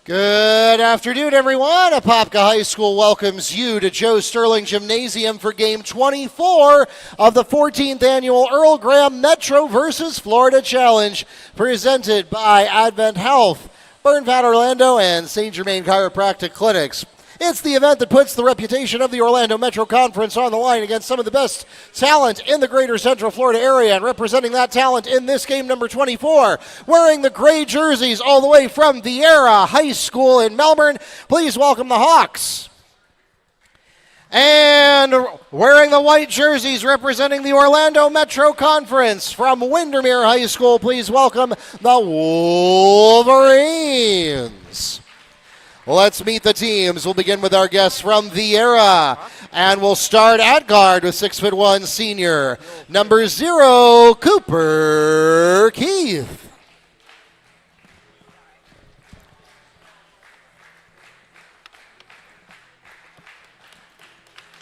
Good afternoon, everyone. Apopka High School welcomes you to Joe Sterling Gymnasium for Game 24 of the 14th Annual Earl Graham Metro vs. Florida Challenge, presented by Advent Health, Burnfat Orlando, and St. Germain Chiropractic Clinics. It's the event that puts the reputation of the Orlando Metro Conference on the line against some of the best talent in the greater Central Florida area, and representing that talent in this game number 24, wearing the gray jerseys all the way from Viera High School in Melbourne, please welcome the Hawks. And wearing the white jerseys representing the Orlando Metro Conference from Windermere High School, please welcome the Wolverines. Let's meet the teams. We'll begin with our guests from Viera. And we'll start at guard with 6'1" senior, number 0, Cooper Keith.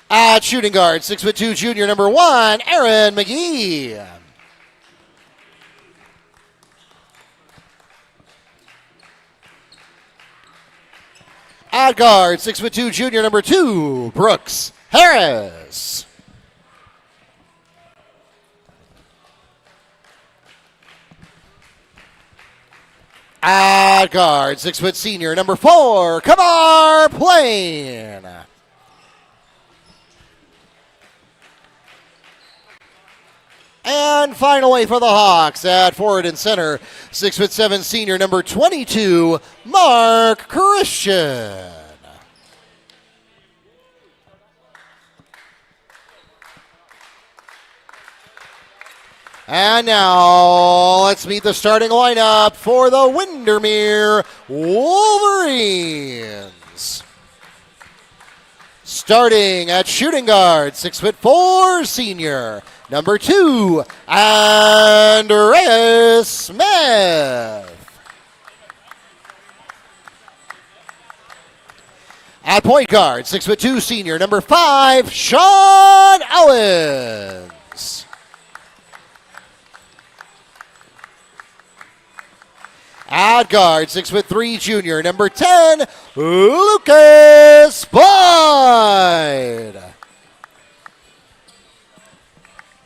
At shooting guard, 6'2" junior, number 1, Aaron McGee. At guard, 6'2" junior, number 2, Brooks Harris. At guard, 6' senior, number 4, Kamar Plain. And finally for the Hawks, at forward and center, 6'7" senior, number 22, Mark Griseck. And now let's meet the starting lineup for the Windermere Wolverines. Starting at shooting guard, 6'4" senior, number 2, Andreas Smith. At point guard, 6'2" senior, number 5, Sean Owens. At guard, 6'3" junior, number 10, Lucas Boyd.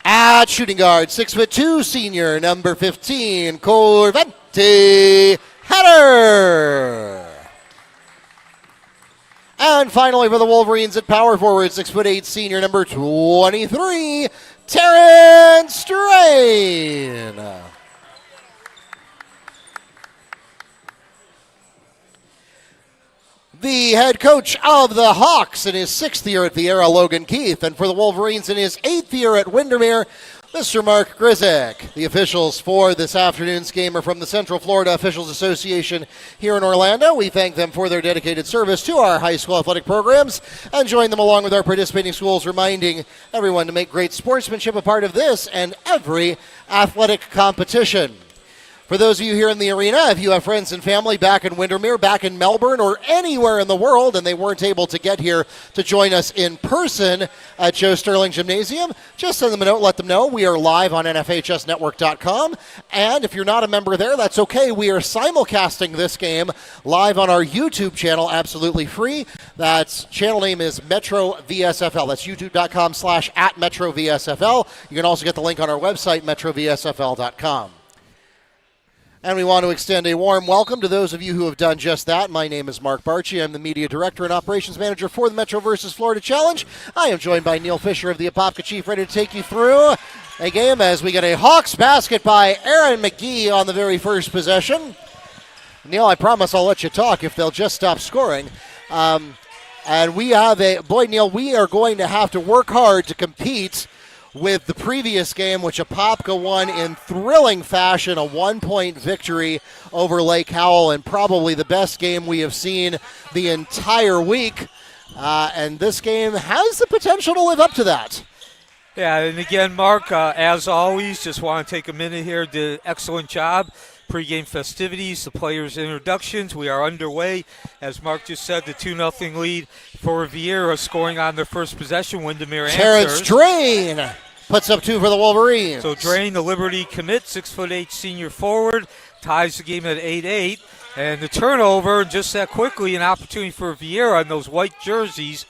At shooting guard, 6'2" senior, number 15, Corvette Hatter. And finally for the Wolverines at power forward, 6'8" senior, number 23, Terrence Strain. The head coach of the Hawks in his 6th year at Viera, Logan Keith, and for the Wolverines in his 8th year at Windermere, Mr. Mark Griseck. The officials for this afternoon's game are from the Central Florida Officials Association here in Orlando. We thank them for their dedicated service to our high school athletic programs and join them along with our participating schools, reminding everyone to make great sportsmanship a part of this and every athletic competition. For those of you here in the arena, if you have friends and family back in Windermere, back in Melbourne, or anywhere in the world, and they weren't able to get here to join us in person at Joe Sterling Gymnasium, just send them a note, let them know. We are live on NFHSnetwork.com, and if you're not a member there, that's okay. We are simulcasting this game live on our YouTube channel, absolutely free. That channel name is Metro VSFL. That's youtube.com/@MetroVSFL. You can also get the link on our website, MetroVSFL.com. And we want to extend a warm welcome to those of you who have done just that. My name is Mark Barchi. I'm the Media Director and Operations Manager for the Metro vs. Florida Challenge. I am joined by Neil Fisher of the Apopka Chief, ready to take you through a game as we get a Hawks basket by Aaron McGee on the very first possession. Neil, I promise I'll let you talk if they'll just stop scoring. And we have Neil, we are going to have to work hard to compete with the previous game, which Apopka won in thrilling fashion, a 1-point victory over Lake Howell, and probably the best game we have seen the entire week. And this game has the potential to live up to that. Yeah, and again, Mark, as always, just want to take a minute here, did an excellent job. Pre-game festivities, the players' introductions. We are underway. As Mark just said, the 2-0 lead for Viera, scoring on their first possession. Windermere Terrence Drain puts up 2 for the Wolverines. So Drain, the Liberty commit, 6'8" senior forward, ties the game at 8-8. And the turnover, just that quickly, an opportunity for Viera in those white jerseys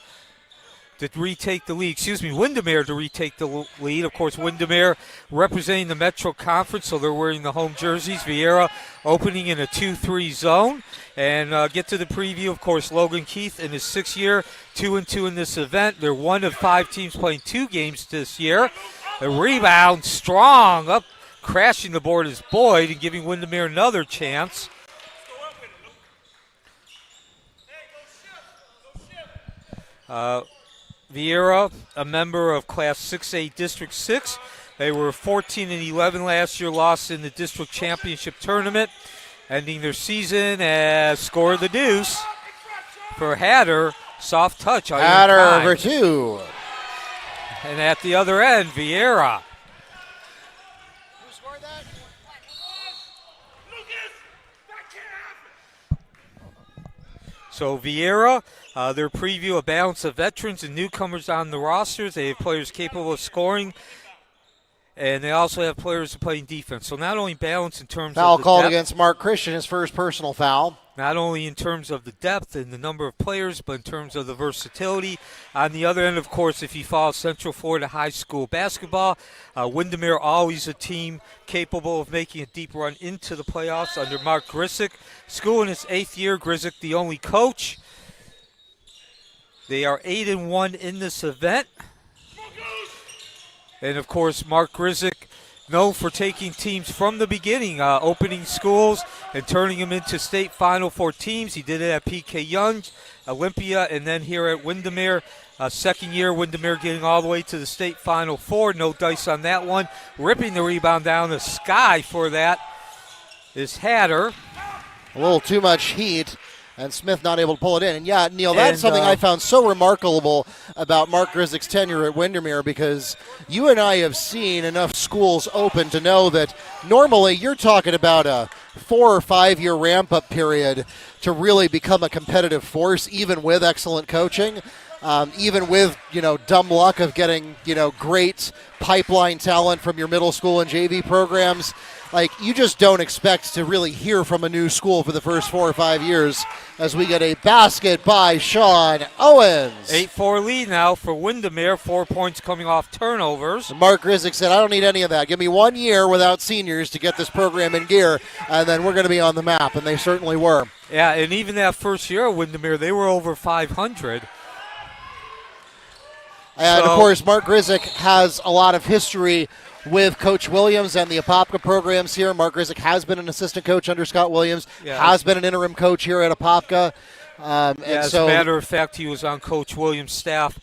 to retake the lead. Windermere to retake the lead. Of course, Windermere representing the Metro Conference, so they're wearing the home jerseys. Viera opening in a 2-3 zone. And get to the preview, of course, Logan Keith in his 6th year, 2-2 in this event. They're one of 5 teams playing 2 games this year. The rebound, strong, up, crashing the board is Boyd and giving Windermere another chance. Viera, a member of Class 6A District 6. They were 14-11 last year, lost in the district championship tournament, ending their season as score of the deuce for Hatter. Soft touch. Hatter over 2. And at the other end, Viera. Who scored that? So Viera, their preview, a balance of veterans and newcomers on the rosters. They have players capable of scoring, and they also have players playing defense. So not only balance in terms foul of the called depth, against Mark Christian, his first personal foul. not only in terms of the depth and the number of players, but in terms of the versatility. On the other end, of course, if you follow Central Florida High School basketball, Windermere always a team capable of making a deep run into the playoffs under Mark Griseck. School in its 8th year, Griseck the only coach. They are 8-1 in this event. And, of course, Mark Griseck, known for taking teams from the beginning, opening schools and turning them into state Final Four teams. He did it at PK Young, Olympia, and then here at Windermere. 2nd year, Windermere getting all the way to the state Final Four. No dice on that one. Ripping the rebound down the sky for that is Hatter. A little too much heat, and Smith not able to pull it in. And, yeah, Neil, that's something I found so remarkable about Mark Griseck's tenure at Windermere, because you and I have seen enough schools open to know that normally you're talking about a 4 or 5 year ramp-up period to really become a competitive force, even with excellent coaching, even with, dumb luck of getting, great pipeline talent from your middle school and JV programs. Like, you just don't expect to really hear from a new school for the first 4 or 5 years, as we get a basket by Sean Owens. 8-4 lead now for Windermere, 4 points coming off turnovers. And Mark Griseck said, I don't need any of that. Give me 1 year without seniors to get this program in gear, and then we're going to be on the map, and they certainly were. Yeah, and even that first year at Windermere, they were over 500. And, of course, Mark Griseck has a lot of history with Coach Williams and the Apopka programs here. Mark Griseck has been an assistant coach under Scott Williams, has been an interim coach here at Apopka. As a matter of fact, he was on Coach Williams' staff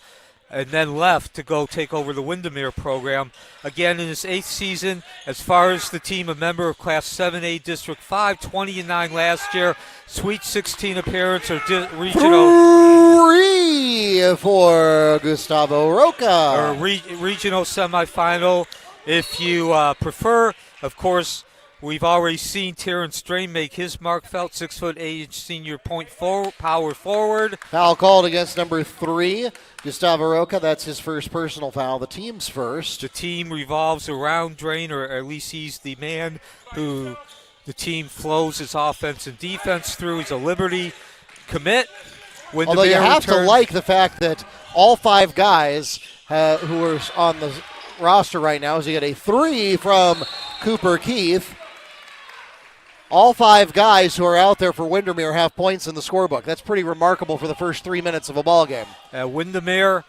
and then left to go take over the Windermere program. Again, in his 8th season, as far as the team, a member of Class 7A District 5, 20-9 last year, Sweet 16 appearance or regional. 3 for Gustavo Roca. Or regional semifinal, if you prefer. Of course, we've already seen Terrence Strain make his mark felt, 6'8" senior power forward. Foul called against number 3, Gustavo Roca. That's his first personal foul, the team's first. The team revolves around Drain, or at least he's the man who the team flows its offense and defense through. He's a Liberty commit. Although you have to like the fact that all 5 guys who are on the roster right now, as you get a 3 from Cooper Keith. All 5 guys who are out there for Windermere have points in the scorebook. That's pretty remarkable for the first 3 minutes of a ball game. Windermere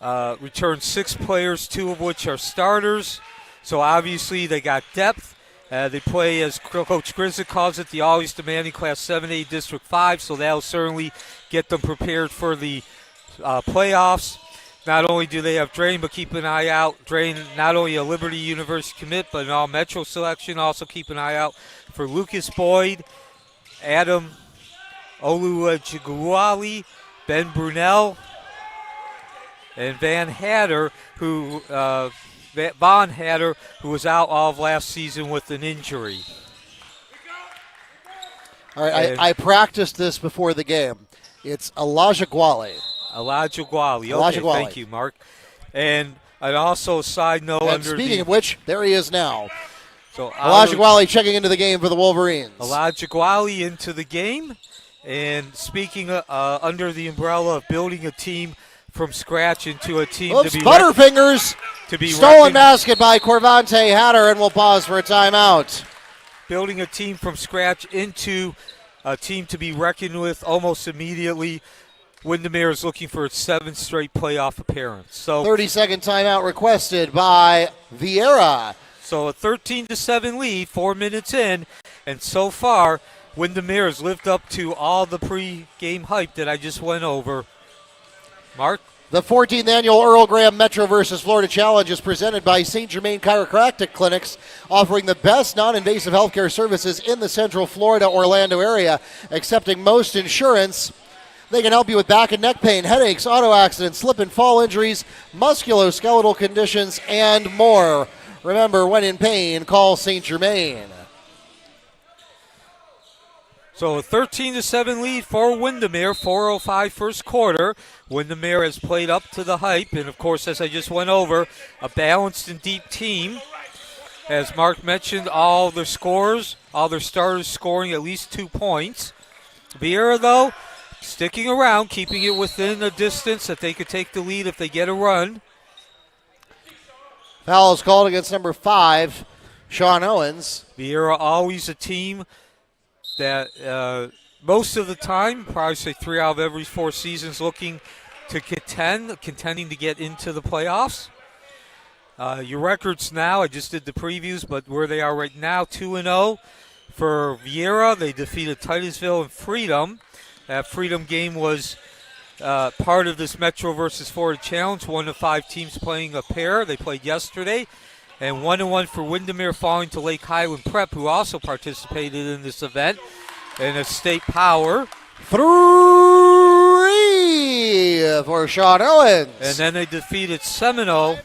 returned 6 players, 2 of which are starters. So obviously they got depth. They play, as Coach Griseck calls it, the always demanding Class 7A District 5, so that'll certainly get them prepared for the playoffs. Not only do they have Drain, but keep an eye out. Drain, not only a Liberty University commit, but an all-metro selection. Also keep an eye out for Lucas Boyd, Adam Oluaijguali, Ben Brunel, and Von Hatter, who was out all of last season with an injury. All right, I practiced this before the game. It's Oluaijguali. Oluaijguali. Okay, thank you, Mark. And also a side note. And speaking of which, there he is now. So Oluaijguali checking into the game for the Wolverines. Oluaijguali into the game. And speaking under the umbrella of building a team from scratch into a team Oops, to be Butterfingers. Stolen basket by Corvante Hatter, and we'll pause for a timeout. Building a team from scratch into a team to be reckoned with almost immediately. Windermere is looking for its 7th straight playoff appearance. So 30-second timeout requested by Viera. So a 13-7 lead, 4 minutes in, and so far Windermere has lived up to all the pre-game hype that I just went over. Mark? The 14th annual Earl Graham Metro vs. Florida Challenge is presented by St. Germain Chiropractic Clinics, offering the best non-invasive healthcare services in the Central Florida, Orlando area, accepting most insurance. They can help you with back and neck pain, headaches, auto accidents, slip and fall injuries, musculoskeletal conditions, and more. Remember, when in pain, call St. Germain. So a 13-7 lead for Windermere, 4:05 first quarter. Windermere has played up to the hype, and of course, as I just went over, a balanced and deep team. As Mark mentioned, all their scorers, all their starters scoring at least 2 points. Viera, though, sticking around, keeping it within a distance that they could take the lead if they get a run. Foul is called against number 5, Sean Owens. Viera always a team that most of the time, probably say 3 out of every 4 seasons, looking to contending to get into the playoffs. Your records now, I just did the previews, but where they are right now, 2-0 for Viera. They defeated Titusville and Freedom. That Freedom game was part of this Metro versus Florida Challenge, 1 of 5 teams playing a pair. They played yesterday. And 1-1 for Windermere, falling to Lake Highland Prep, who also participated in this event. And a state power. 3 for Sean Owens. And then they defeated Seminole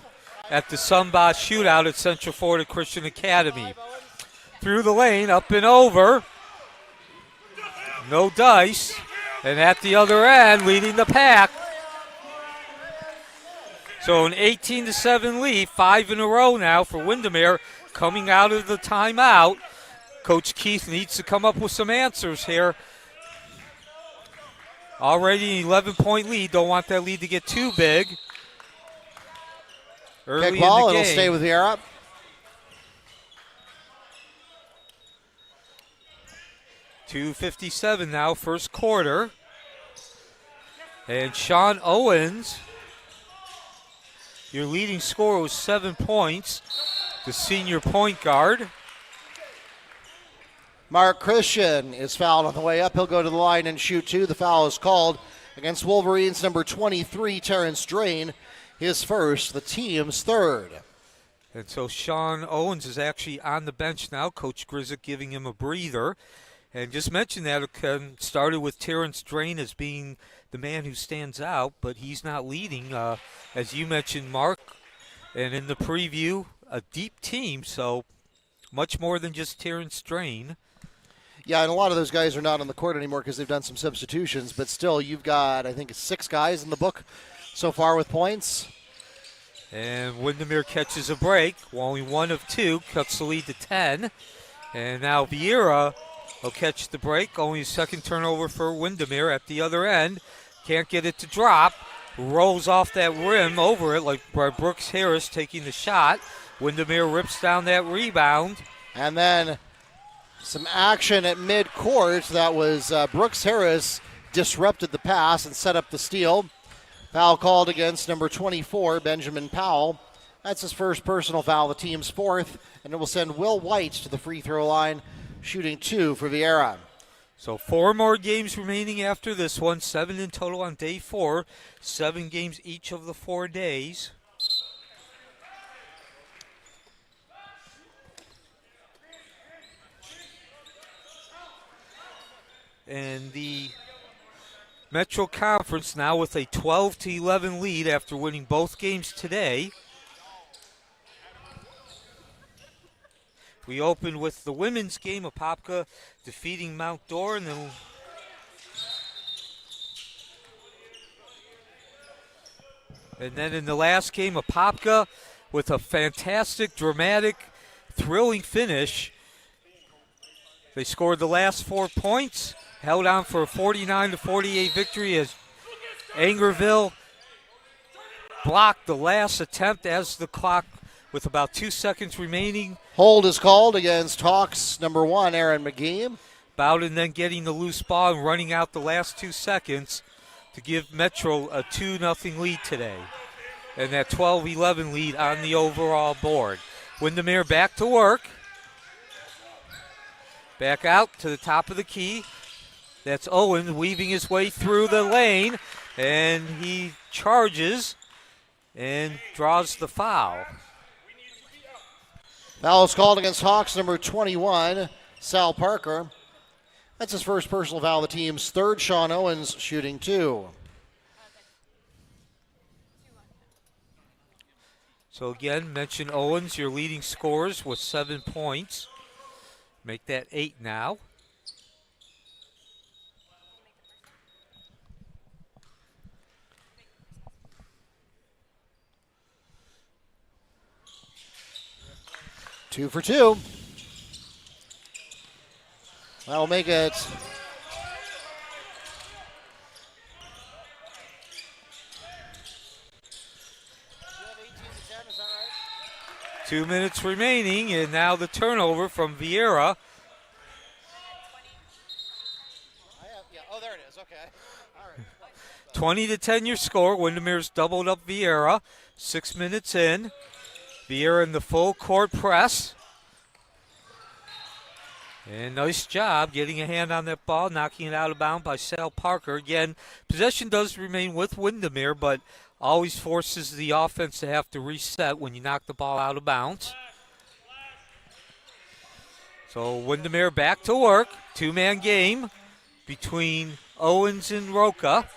at the Sunbath Shootout at Central Florida Christian Academy. Through the lane, up and over. No dice. And at the other end, leading the pack. So an 18-7 lead, 5 in a row now for Windermere, coming out of the timeout. Coach Keith needs to come up with some answers here. Already an 11-point lead. Don't want that lead to get too big. Early Kick ball, in the game. It'll stay with Viera. .257 now, first quarter. And Sean Owens, your leading scorer, was 7 points. The senior point guard. Mark Christian is fouled on the way up. He'll go to the line and shoot 2. The foul is called against Wolverines number 23, Terrence Drain. His first, the team's 3rd. And so Sean Owens is actually on the bench now. Coach Griseck giving him a breather. And just mentioned that it started with Terrence Drain as being the man who stands out, but he's not leading. As you mentioned, Mark, and in the preview, a deep team, so much more than just Terrence Drain. Yeah, and a lot of those guys are not on the court anymore because they've done some substitutions, but still, you've got, I think, 6 guys in the book so far with points. And Windermere catches a break. Only 1 of 2, cuts the lead to 10. And now Viera will catch the break. Only a second turnover for Windermere at the other end. Can't get it to drop. Rolls off that rim over it like Brooks Harris taking the shot. Windermere rips down that rebound. And then some action at midcourt. That was Brooks Harris disrupted the pass and set up the steal. Foul called against number 24, Benjamin Powell. That's his first personal foul, the team's 4th, and it will send Will White to the free throw line, shooting 2 for Viera. So 4 more games remaining after this one, 7 in total on day 4, 7 games each of the 4 days. And the Metro Conference now with a 12-11 lead after winning both games today. We opened with the women's game, Apopka defeating Mount Dor, and then in the last game, Apopka with a fantastic, dramatic thrilling finish. They scored the last 4 points, held on for a 49-48 victory as Angerville blocked the last attempt as the clock with about 2 seconds remaining. Hold is called against Hawks number 1, Aaron McGee. Bowden then getting the loose ball and running out the last 2 seconds to give Metro a 2-0 lead today. And that 12-11 lead on the overall board. Windermere back to work. Back out to the top of the key. That's Owens weaving his way through the lane. And he charges and draws the foul. Foul is called against Hawks number 21, Sal Parker. That's his first personal foul, the team's third. Sean Owens shooting 2. So again, mention Owens, your leading scorers with 7 points. Make that 8 now. Two for 2. That'll make it 2 minutes remaining, and now the turnover from Viera. Oh, there it is. Okay. All right. 20-10 your score. Windermere's doubled up Viera. 6 minutes in. Viera in the full court press. And nice job getting a hand on that ball, knocking it out of bounds by Sal Parker. Again, possession does remain with Windermere, but always forces the offense to have to reset when you knock the ball out of bounds. So Windermere back to work. 2-man game between Owens and Roca.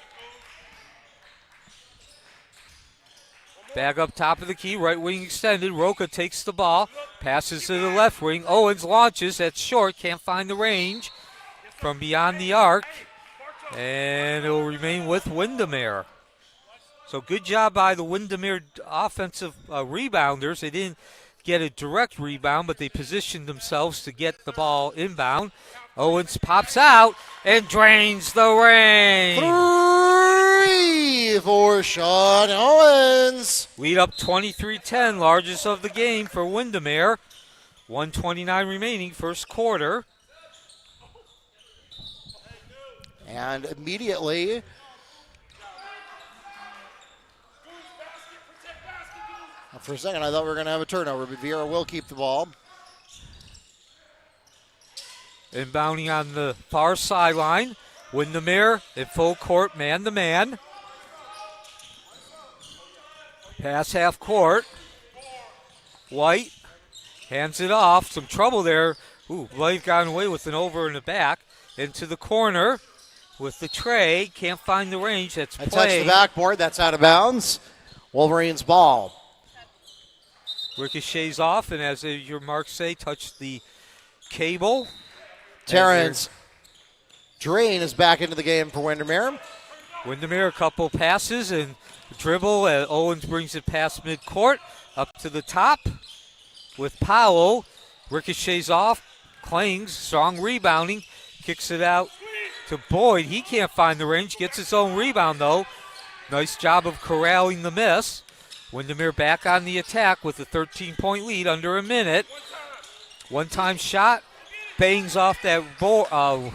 Back up top of the key, right wing extended. Roca takes the ball, passes to the left wing. Owens launches, that's short, can't find the range from beyond the arc. And it will remain with Windermere. So good job by the Windermere offensive rebounders. They didn't get a direct rebound, but they positioned themselves to get the ball inbound. Owens pops out and drains the rain. 3 for Sean Owens. Lead up 23-10, largest of the game for Windermere. 1:29 remaining, first quarter. And immediately, for a second I thought we were going to have a turnover, but Viera will keep the ball. Inbounding on the far sideline. Windermere in full court, man-to-man. Pass half court. White hands it off. Some trouble there. Ooh, Blake got away with an over in the back. Into the corner with the tray. Can't find the range. That's play. Touched the backboard. That's out of bounds. Wolverines ball. Ricochets off, and as your marks say, touched the cable. Terrence Drain is back into the game for Windermere. Windermere, a couple passes and dribble. Owens brings it past midcourt, up to the top with Powell. Ricochets off, clings, strong rebounding, kicks it out to Boyd. He can't find the range, gets his own rebound though. Nice job of corralling the miss. Windermere back on the attack with a 13-point lead under a minute. One-time shot, bangs off that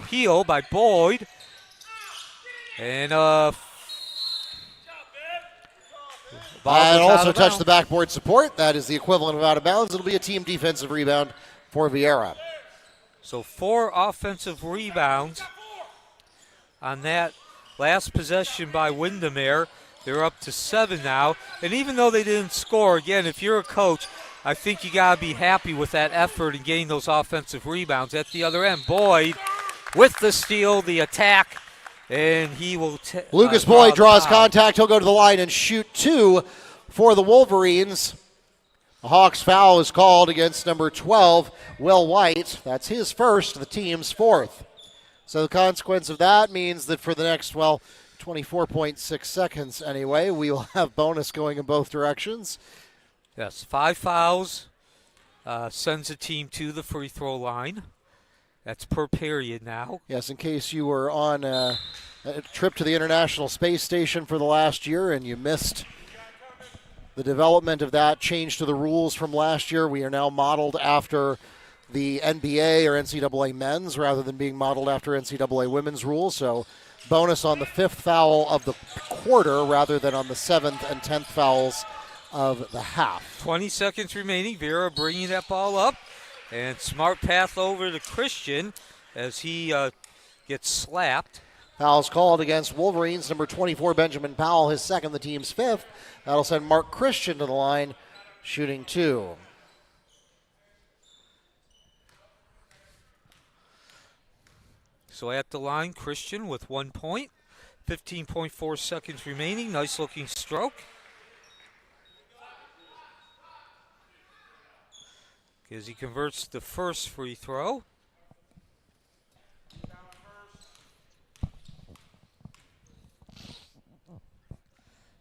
heel by Boyd. And and also touched the backboard support. That is the equivalent of out of bounds. It'll be a team defensive rebound for Viera. So 4 offensive rebounds on that last possession by Windermere. They're up to 7 now. And even though they didn't score, again, if you're a coach, I think you got to be happy with that effort and getting those offensive rebounds. At the other end, Boyd with the steal, the attack, and he will Lucas Boyd draws contact. He'll go to the line and shoot 2 for the Wolverines. A Hawks foul is called against number 12, Will White. That's his first, the team's 4th. So the consequence of that means that for the next, 24.6 seconds anyway, we will have bonus going in both directions. Yes, 5 fouls sends a team to the free throw line. That's per period now. Yes, in case you were on a trip to the International Space Station for the last year and you missed the development of that change to the rules from last year, we are now modeled after the NBA or NCAA men's rather than being modeled after NCAA women's rules. So bonus on the 5th foul of the quarter rather than on the 7th and 10th fouls of the half. 20 seconds remaining. Viera bringing that ball up. And smart path over to Christian as he gets slapped. Foul's called against Wolverines. Number 24, Benjamin Powell, his second, the team's 5th. That'll send Mark Christian to the line, shooting 2. So at the line, Christian with 1 point. 15.4 seconds remaining. Nice looking stroke. As he converts the first free throw.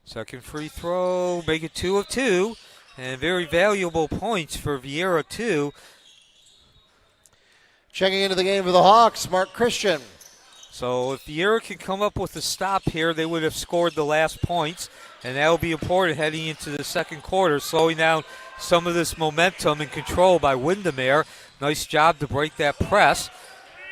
Second free throw, make it 2 of 2. And very valuable points for Viera, too. Checking into the game for the Hawks, Mark Christian. So if Viera can come up with a stop here, they would have scored the last points. And that will be important heading into the second quarter, slowing down some of this momentum and control by Windermere. Nice job to break that press.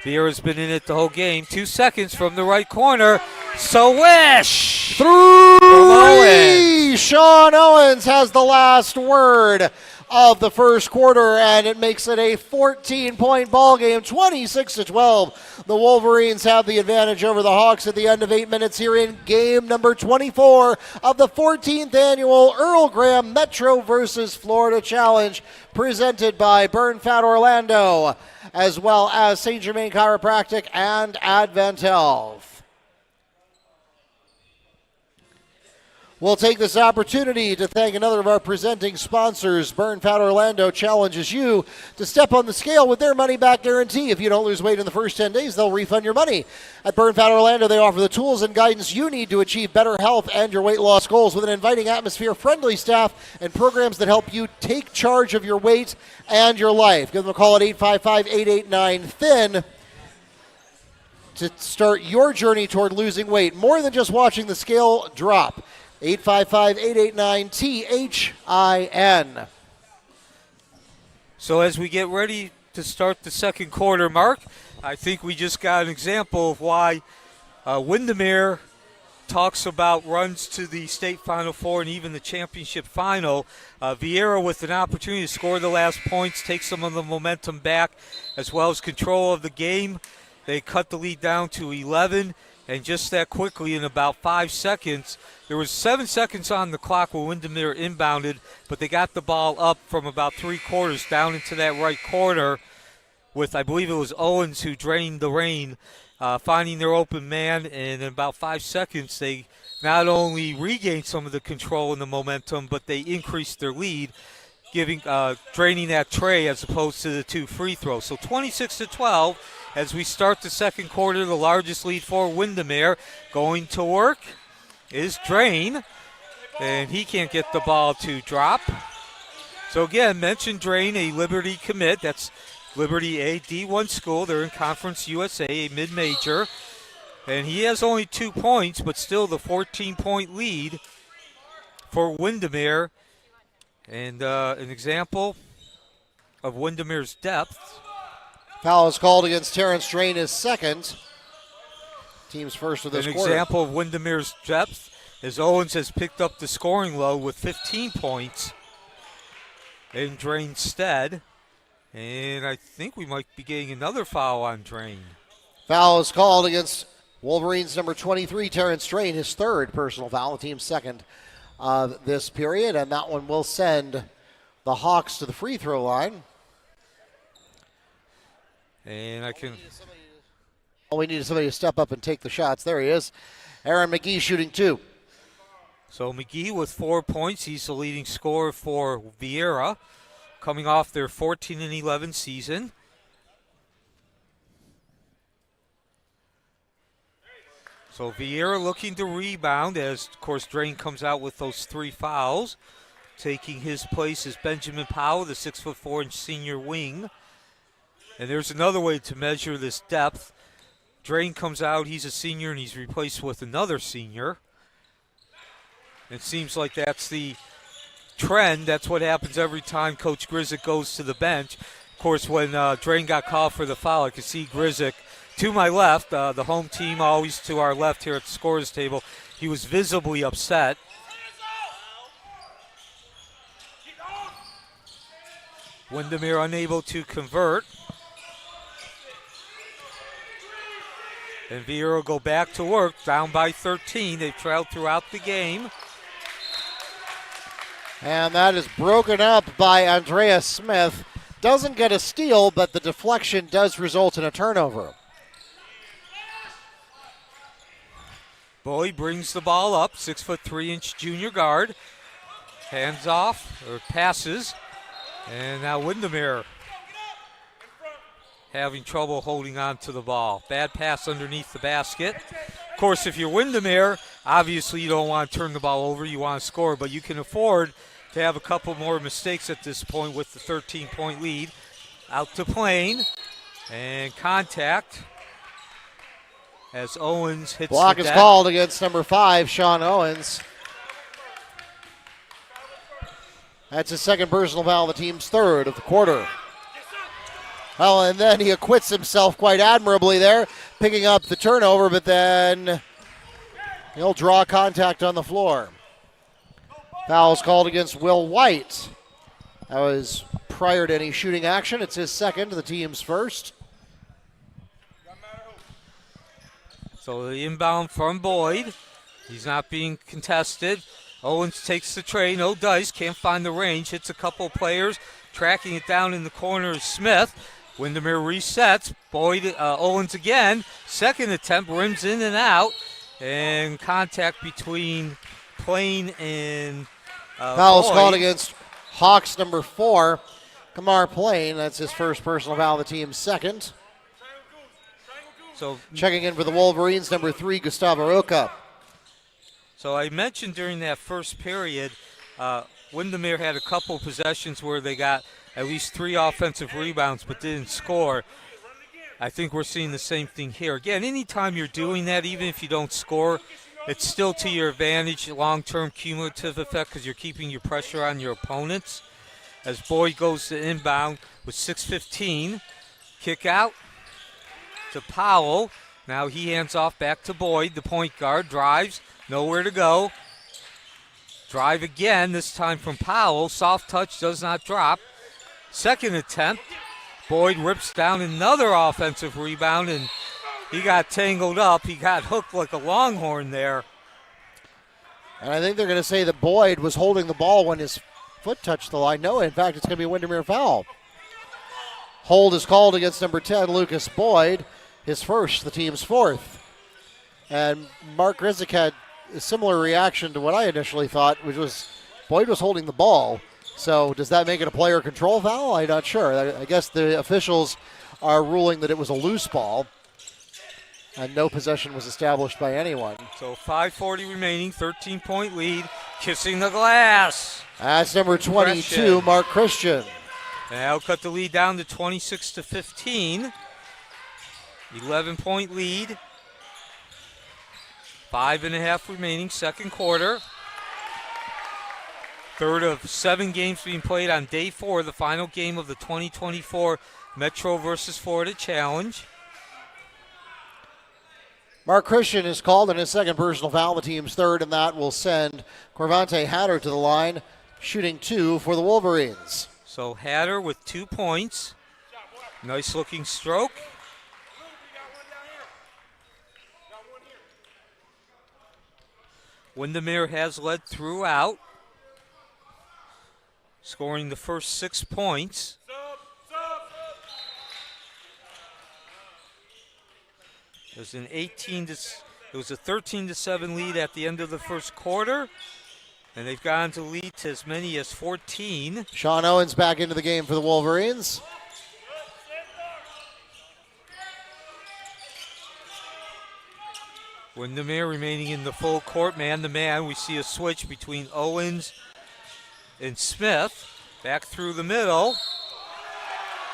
Viera's been in it the whole game. 2 seconds from the right corner. Swish! Three! Sean Owens has the last word of the first quarter, and it makes it a 14-point ball game, 26-12. The Wolverines have the advantage over the Hawks at the end of 8 minutes here in game number 24 of the 14th annual Earl Graham Metro versus Florida Challenge, presented by Burn Fat Orlando, as well as St. Germain Chiropractic and Advent Health. We'll take this opportunity to thank another of our presenting sponsors. Burn Fat Orlando challenges you to step on the scale with their money-back guarantee. If you don't lose weight in the first 10 days, they'll refund your money. At Burn Fat Orlando, they offer the tools and guidance you need to achieve better health and your weight loss goals with an inviting atmosphere, friendly staff, and programs that help you take charge of your weight and your life. Give them a call at 855-889-THIN to start your journey toward losing weight. More than just watching the scale drop. 855-889-THIN. So as we get ready to start the second quarter, Mark, I think we just got an example of why Windermere talks about runs to the state Final Four and even the championship final. Viera with an opportunity to score the last points, take some of the momentum back, as well as control of the game. They cut the lead down to 11. And just that quickly, in about 5 seconds, there was 7 seconds on the clock when Windermere inbounded, but they got the ball up from about 3/4 down into that right corner with, I believe it was Owens who drained the rain, finding their open man. And in about 5 seconds, they not only regained some of the control and the momentum, but they increased their lead, draining that tray as opposed to the 2 free throws. So 26-12. As we start the second quarter, the largest lead for Windermere. Going to work is Drain, and he can't get the ball to drop. So again, mention Drain, a Liberty commit. That's Liberty, a D1 school. They're in Conference USA, a mid-major. And he has only 2 points, but still the 14-point lead for Windermere. And an example of Windermere's depth. Foul is called against Terrence Drain, his second. Team's first of this quarter. An example of Windermere's depth is Owens has picked up the scoring load with 15 points in Drain's stead. And I think we might be getting another foul on Drain. Foul is called against Wolverines number 23, Terrence Drain, his third personal foul, the team's second of this period. And that one will send the Hawks to the free throw line. And All we need is somebody to step up and take the shots. There he is. Aaron McGee shooting 2. So McGee with 4 points. He's the leading scorer for Viera, coming off their 14-11 season. So Viera looking to rebound as, of course, Drain comes out with those 3 fouls. Taking his place is Benjamin Powell, the 6'4" senior wing. And there's another way to measure this depth. Drain comes out, he's a senior, and he's replaced with another senior. It seems like that's the trend. That's what happens every time Coach Griseck goes to the bench. Of course, when Drain got called for the foul, I could see Griseck to my left, the home team always to our left here at the scorer's table. He was visibly upset. Windermere unable to convert. And Viera will go back to work, down by 13. They've trailed throughout the game. And that is broken up by Andrea Smith. Doesn't get a steal, but the deflection does result in a turnover. Boyd brings the ball up, 6'3" junior guard. Hands off, or passes. And now Windermere having trouble holding on to the ball. Bad pass underneath the basket. Of course, if you're Windermere, obviously you don't want to turn the ball over. You want to score, but you can afford to have a couple more mistakes at this point with the 13-point lead. Out to Plain, and contact as Owens hits block the is deck. called against number 5, Sean Owens. That's his second personal foul, the team's third of the quarter. Well, and then he acquits himself quite admirably there, picking up the turnover, but then he'll draw contact on the floor. Foul's called against Will White. That was prior to any shooting action. It's his second, the team's first. So the inbound from Boyd. He's not being contested. Owens takes the tray, no dice, can't find the range, hits a couple players, tracking it down in the corner is Smith. Windermere resets, Boyd, Owens again, second attempt, rims in and out, and contact between Plain and Foul's Boyd. called against Hawks number 4, Kamar Plain. That's his first personal foul, the team's second. So checking in for the Wolverines, number 3, Gustavo Roca. So I mentioned during that first period, Windermere had a couple possessions where they got at least 3 offensive rebounds but didn't score. I think we're seeing the same thing here. Again, anytime you're doing that, even if you don't score, it's still to your advantage, long-term cumulative effect, because you're keeping your pressure on your opponents. As Boyd goes to inbound with 6:15, kick out to Powell. Now he hands off back to Boyd, the point guard, drives, nowhere to go. Drive again, this time from Powell. Soft touch, does not drop. Second attempt, Boyd rips down another offensive rebound, and he got tangled up. He got hooked like a longhorn there. And I think they're going to say that Boyd was holding the ball when his foot touched the line. No, in fact, it's going to be a Windermere foul. Hold is called against number 10, Lucas Boyd, his first, the team's fourth. And Mark Griseck had a similar reaction to what I initially thought, which was Boyd was holding the ball. So does that make it a player control foul? I'm not sure. I guess the officials are ruling that it was a loose ball and no possession was established by anyone. So 5:40 remaining, 13-point lead, kissing the glass. That's number 22, Mark Christian. And that'll cut the lead down to 26-15. 11-point lead. 5.5 remaining, second quarter. Third of 7 games being played on day 4, the final game of the 2024 Metro versus Florida Challenge. Mark Christian is called in his second personal foul, the team's third, and that will send Corvante Hatter to the line, shooting 2 for the Wolverines. So Hatter with 2 points. Nice looking stroke. Windermere has led throughout, scoring the first 6 points. It was a 13-7 lead at the end of the first quarter, and they've gone to lead to as many as 14. Sean Owens back into the game for the Wolverines. Windermere remaining in the full court, man-to-man. We see a switch between Owens And Smith back through the middle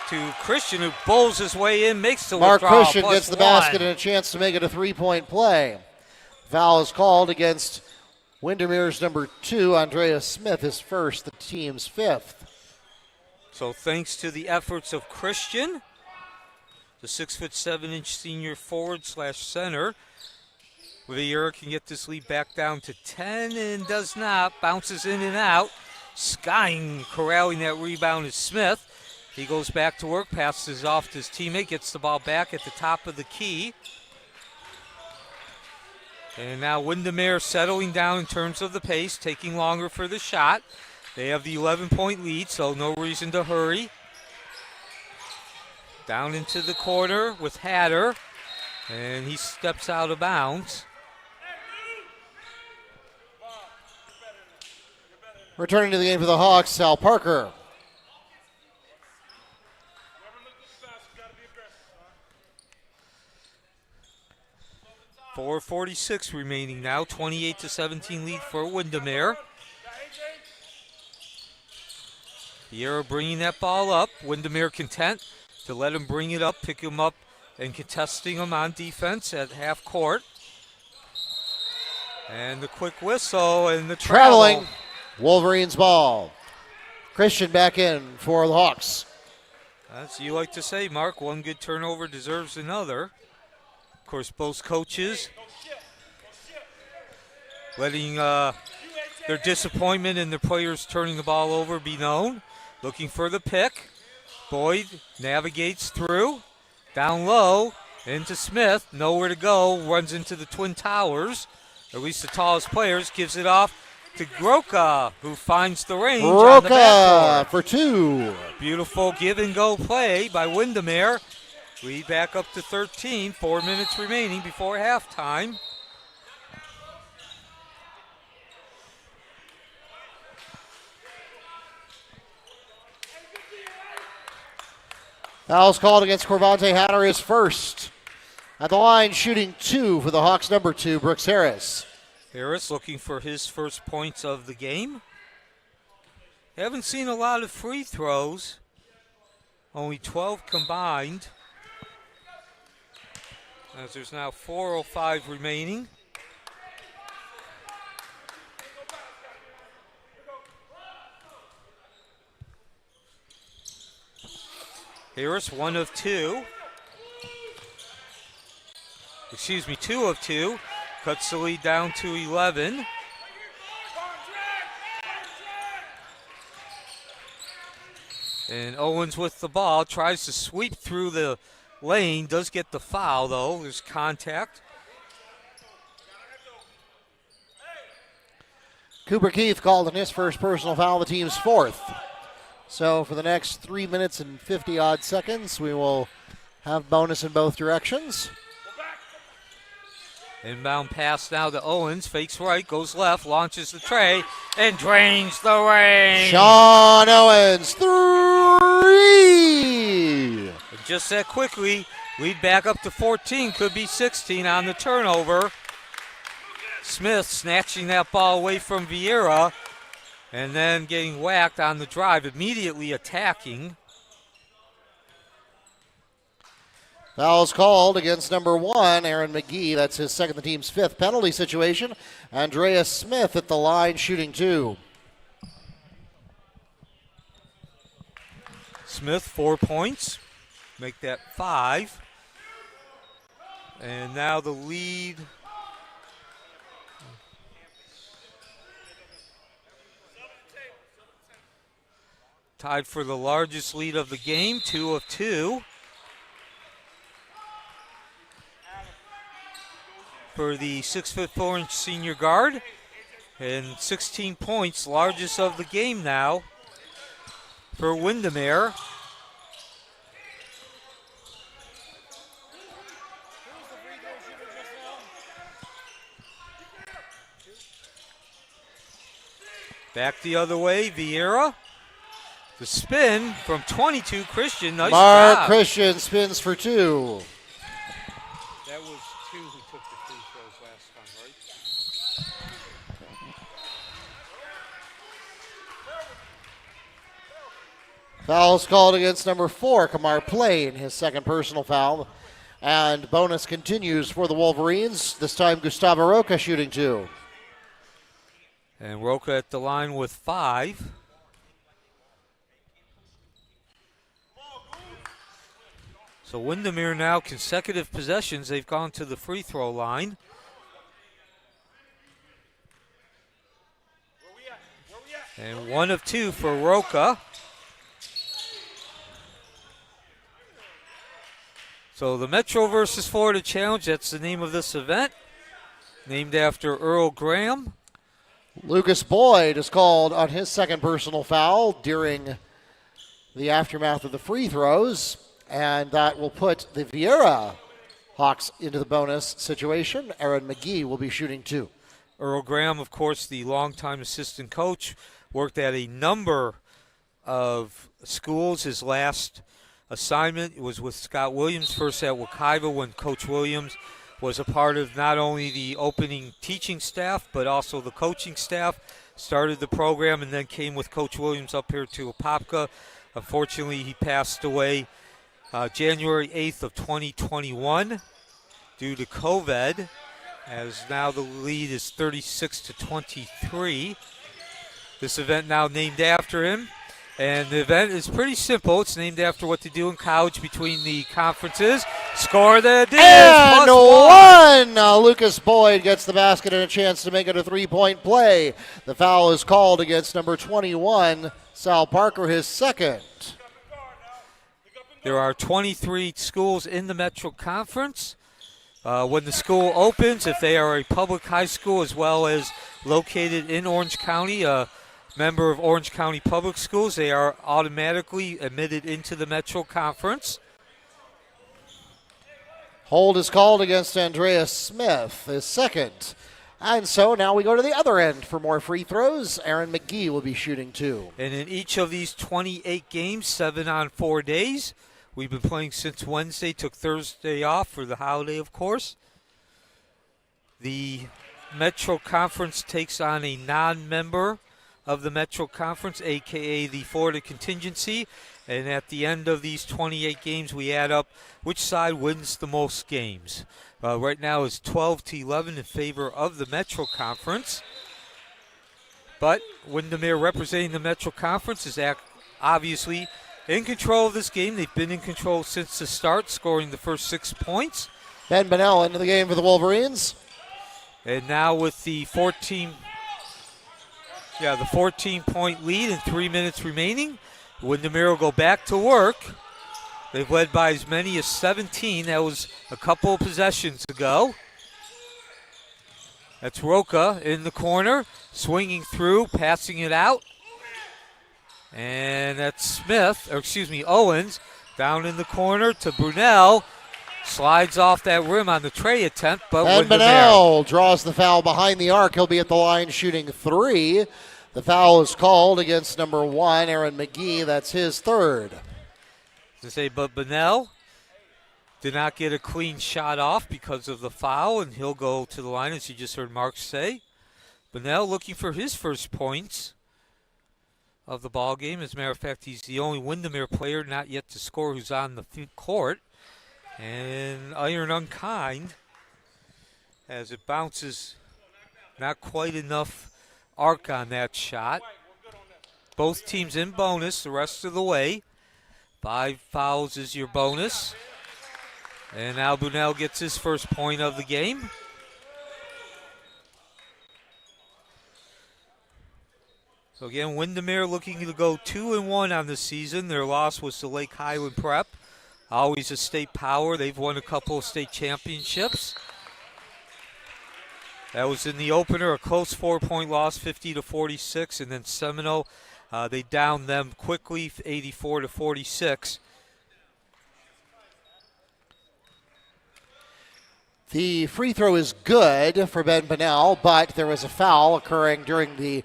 to Christian, who bowls his way in, makes the Mark withdrawal. Christian gets the basket and a chance to make it a three-point play. Foul is called against Windermere's number 2, Andrea Smith, his first, the team's 5th. So thanks to the efforts of Christian, the 6'7" senior forward/center, Viera can get this lead back down to 10 and does not. Bounces in and out. Skying, corralling that rebound is Smith. He goes back to work, passes off to his teammate, gets the ball back at the top of the key. And now Windermere settling down in terms of the pace, taking longer for the shot. They have the 11-point lead, so no reason to hurry. Down into the corner with Hatter, and he steps out of bounds. Returning to the game for the Hawks, Sal Parker. .446 remaining now, 28-17 lead for Windermere. Viera bringing that ball up. Windermere content to let him bring it up, pick him up, and contesting him on defense at half court. And the quick whistle and the Traveling. Wolverines ball. Christian back in for the Hawks. As you like to say, Mark, one good turnover deserves another. Of course, both coaches letting their disappointment in the players turning the ball over be known. Looking for the pick. Boyd navigates through. Down low. Into Smith. Nowhere to go. Runs into the Twin Towers. At least the tallest players. Gives it off to Roca, who finds the range on the backboard. For 2. Beautiful give-and-go play by Windermere. Lead back up to 13. 4 minutes remaining before halftime. Foul's called against Corvante Hatter, his first. At the line, shooting 2 for the Hawks' number 2, Brooks Harris. Harris looking for his first points of the game. Haven't seen a lot of free throws. Only 12 combined. As there's now 4:05 remaining. Harris, 1 of 2. Excuse me, 2 of 2. Cuts the lead down to 11. And Owens with the ball, tries to sweep through the lane, does get the foul though, there's contact. Cooper Keith called in his first personal foul, the team's 4th. So for the next 3 minutes and 50-odd seconds, we will have bonus in both directions. Inbound pass now to Owens, fakes right, goes left, launches the tray, and drains the rain. Sean Owens, 3! And just that quickly, lead back up to 14, could be 16 on the turnover. Smith snatching that ball away from Viera, and then getting whacked on the drive, immediately attacking. Foul's called against number 1, Aaron McGee. That's his second, the team's 5th penalty situation. Andrea Smith at the line, shooting 2. Smith, 4 points. Make that 5. And now the lead. Tied for the largest lead of the game, 2 of 2. For the 6'4" senior guard. And 16 points, largest of the game now for Windermere. Back the other way, Viera. The spin from 22, Christian. Nice Mark job. Christian spins for 2. That was 2 who took the free throws last time, right? Foul is called against number 4, Kamar Plain, his second personal foul. And bonus continues for the Wolverines. This time Gustavo Roca shooting 2. And Roca at the line with 5. So Windermere now consecutive possessions. They've gone to the free throw line. And 1 of 2 for Roca. So the Metro versus Florida Challenge, that's the name of this event. Named after Earl Graham. Lucas Boyd is called on his second personal foul during the aftermath of the free throws. And that will put the Viera Hawks into the bonus situation. Aaron McGee will be shooting 2. Earl Graham, of course, the longtime assistant coach, worked at a number of schools. His last assignment was with Scott Williams, first at Oluaijguali when Coach Williams was a part of not only the opening teaching staff but also the coaching staff. Started the program and then came with Coach Williams up here to Apopka. Unfortunately, he passed away January 8th of 2021 due to COVID, as now the lead is 36-23. This event now named after him. And the event is pretty simple. It's named after what to do in college between the conferences. Score that is and +1. Lucas Boyd gets the basket and a chance to make it a 3-point play. The foul is called against number 21, Sal Parker, his second. There are 23 schools in the Metro Conference. When the school opens, if they are a public high school as well as located in Orange County, member of Orange County Public Schools, they are automatically admitted into the Metro Conference. Hold is called against Andreas Smith, his second. And so now we go to the other end for more free throws. Aaron McGee will be shooting 2. And in each of these 28 games, 7 on 4 days, we've been playing since Wednesday, took Thursday off for the holiday, of course. The Metro Conference takes on a non-member of the Metro Conference, a.k.a. the Florida Contingency. And at the end of these 28 games, we add up which side wins the most games. Right now it's 12-11 in favor of the Metro Conference. But Windermere, representing the Metro Conference, is obviously in control of this game. They've been in control since the start, scoring the first 6 points. Ben Bunnell into the game for the Wolverines. And now with the 14-point lead and 3 minutes remaining, Windermere will go back to work. They've led by as many as 17. That was a couple of possessions ago. That's Roca in the corner, swinging through, passing it out. And that's Owens down in the corner to Bunnell. Slides off that rim on the tray attempt, but And Bunnell draws the foul behind the arc. He'll be at the line shooting 3. The foul is called against number 1, Aaron McGee. That's his third. But Bunnell did not get a clean shot off because of the foul, and he'll go to the line, as you just heard Mark say. Bunnell looking for his first points of the ball game. As a matter of fact, he's the only Windermere player not yet to score who's on the court. And iron unkind as it bounces, not quite enough arc on that shot. Both teams in bonus the rest of the way. 5 fouls is your bonus. And now Bunnell gets his first point of the game. So again, Windermere looking to go 2-1 on the season. Their loss was to Lake Highland Prep. Always a state power. They've won a couple of state championships. That was in the opener, a close 4-point loss, 50-46, and then Seminole, they downed them quickly, 84-46. The free throw is good for Ben Bunnell, but there was a foul occurring during the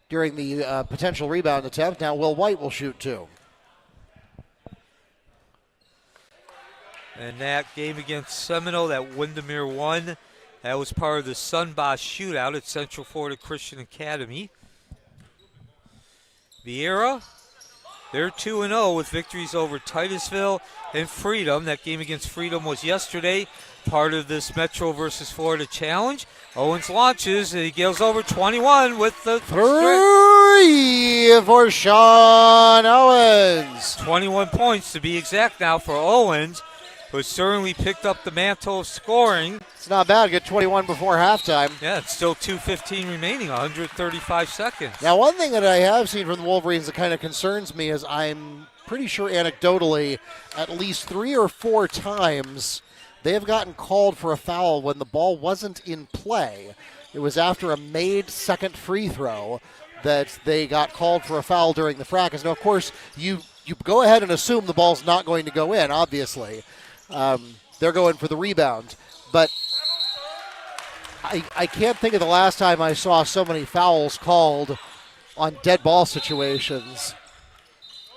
potential rebound attempt. Now Will White will shoot 2. And that game against Seminole that Windermere won, that was part of the Sunboss shootout at Central Florida Christian Academy. Viera, they're 2-0 with victories over Titusville and Freedom. That game against Freedom was yesterday, part of this Metro versus Florida challenge. Owens launches, and he goes over 21 with the 3 for Sean Owens. 21 points to be exact now for Owens, who has certainly picked up the mantle of scoring. It's not bad. Get 21 before halftime. Yeah, it's still 2:15 remaining, 135 seconds. Now, one thing that I have seen from the Wolverines that kind of concerns me is I'm pretty sure anecdotally at least 3 or 4 times they have gotten called for a foul when the ball wasn't in play. It was after a made second free throw that they got called for a foul during the fracas. Now, of course, you go ahead and assume the ball's not going to go in, obviously. They're going for the rebound. But I can't think of the last time I saw so many fouls called on dead ball situations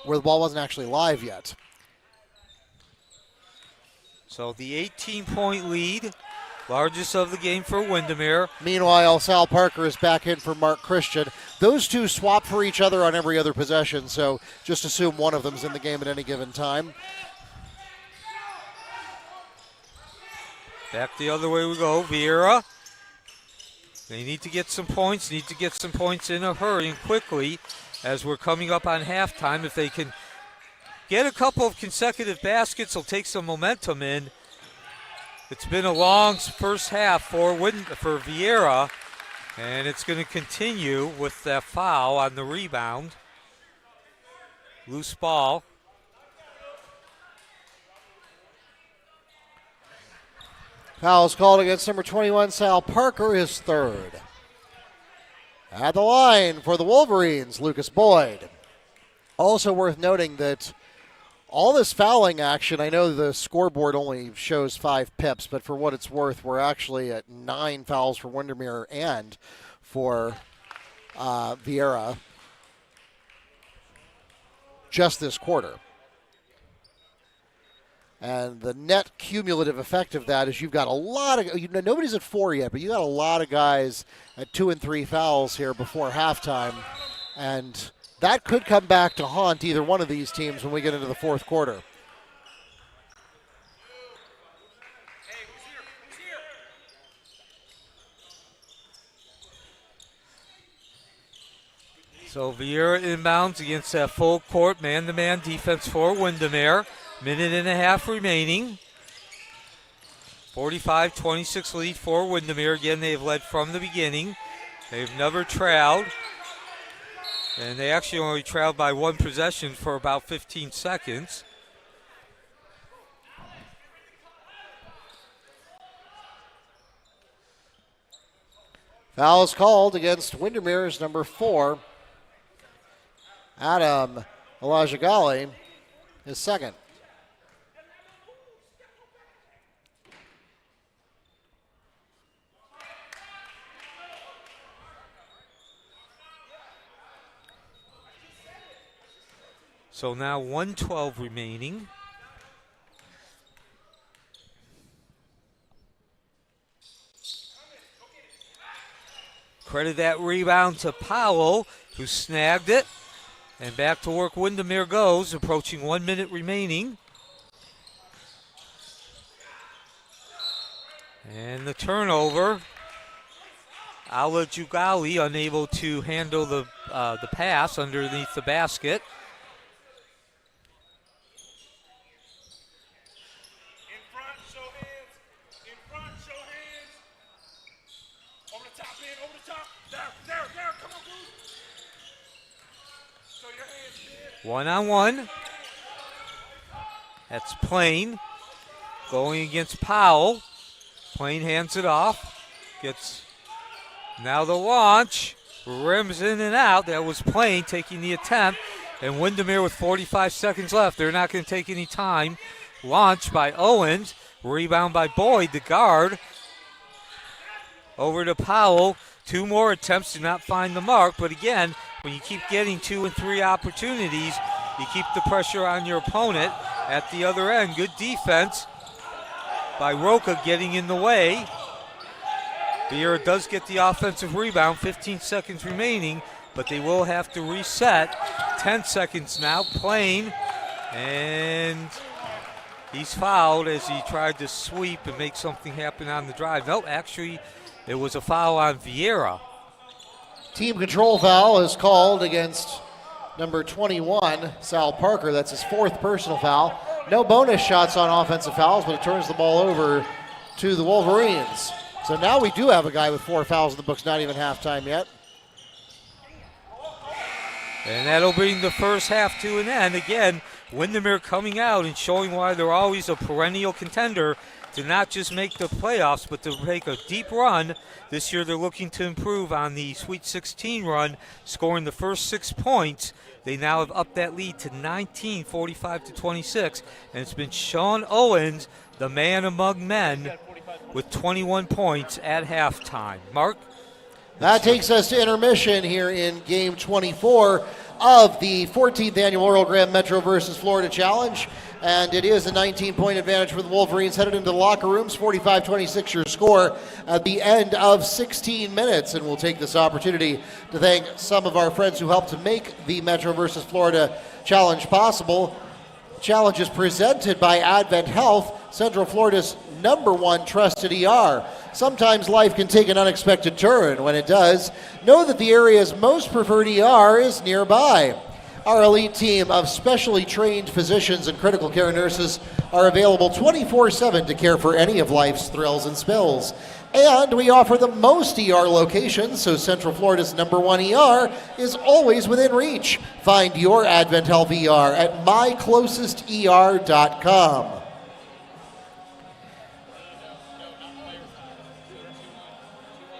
where the ball wasn't actually live yet. So the 18-point lead, largest of the game for Windermere. Meanwhile, Sal Parker is back in for Mark Christian. Those two swap for each other on every other possession, so just assume one of them's in the game at any given time. Back the other way we go. Viera. They need to get some points, in a hurry and quickly as we're coming up on halftime. If they can get a couple of consecutive baskets, they'll take some momentum in. It's been a long first half for Viera, and it's going to continue with that foul on the rebound. Loose ball. Foul's called against number 21, Sal Parker, his third. At the line for the Wolverines, Lucas Boyd. Also worth noting that all this fouling action, I know the scoreboard only shows 5 pips, but for what it's worth, we're actually at 9 fouls for Windermere and for Viera just this quarter. And the net cumulative effect of that is you've got a lot of, nobody's at 4 yet, but you got a lot of guys at 2 and 3 fouls here before halftime. And that could come back to haunt either one of these teams when we get into the fourth quarter. So Viera inbounds against that full court man-to-man defense for Windermere. Minute and a half remaining. 45-26 lead for Windermere. Again, they've led from the beginning. They've never trailed. And they actually only trailed by 1 possession for about 15 seconds. Foul is called against Windermere's number 4. Adam Oluaijguali, his second. So now 1:12 remaining. Credit that rebound to Powell, who snagged it. And back to work Windermere goes, approaching 1 minute remaining. And the turnover. Oluaijguali unable to handle the pass underneath the basket. One-on-one. That's Plain going against Powell. Plain hands it off. Gets now the launch. Rims in and out. That was Plain taking the attempt. And Windermere with 45 seconds left. They're not going to take any time. Launch by Owens. Rebound by Boyd, the guard. Over to Powell. 2 more attempts to not find the mark. But again, when you keep getting 2 and 3 opportunities, you keep the pressure on your opponent. At the other end, good defense by Roca getting in the way. Viera does get the offensive rebound, 15 seconds remaining, but they will have to reset 10 seconds now playing, and he's fouled as he tried to sweep and make something happen on the drive. No, actually, it was a foul on Viera. Team control foul is called against number 21, Sal Parker. That's his 4th personal foul. No bonus shots on offensive fouls, but it turns the ball over to the Wolverines. So now we do have a guy with 4 fouls in the books, not even halftime yet. And that'll bring the first half to an end. Again, Windermere coming out and showing why they're always a perennial contender to not just make the playoffs, but to make a deep run. This year they're looking to improve on the Sweet 16 run, scoring the first 6 points. They now have upped that lead to 19, 45-26. And it's been Sean Owens, the man among men, with 21 points at halftime. Mark? That takes us to intermission here in game 24 of the 14th annual Earl Graham Metro versus Florida Challenge. And it is a 19-point advantage for the Wolverines headed into the locker rooms. 45-26 your score at the end of 16 minutes. And we'll take this opportunity to thank some of our friends who helped to make the Metro versus Florida Challenge possible. The challenge is presented by Advent Health, Central Florida's #1 trusted ER. Sometimes life can take an unexpected turn. When it does, know that the area's most preferred ER is nearby. Our elite team of specially trained physicians and critical care nurses are available 24/7 to care for any of life's thrills and spills. And we offer the most ER locations, so Central Florida's #1 ER is always within reach. Find your Advent Health ER at myclosester.com.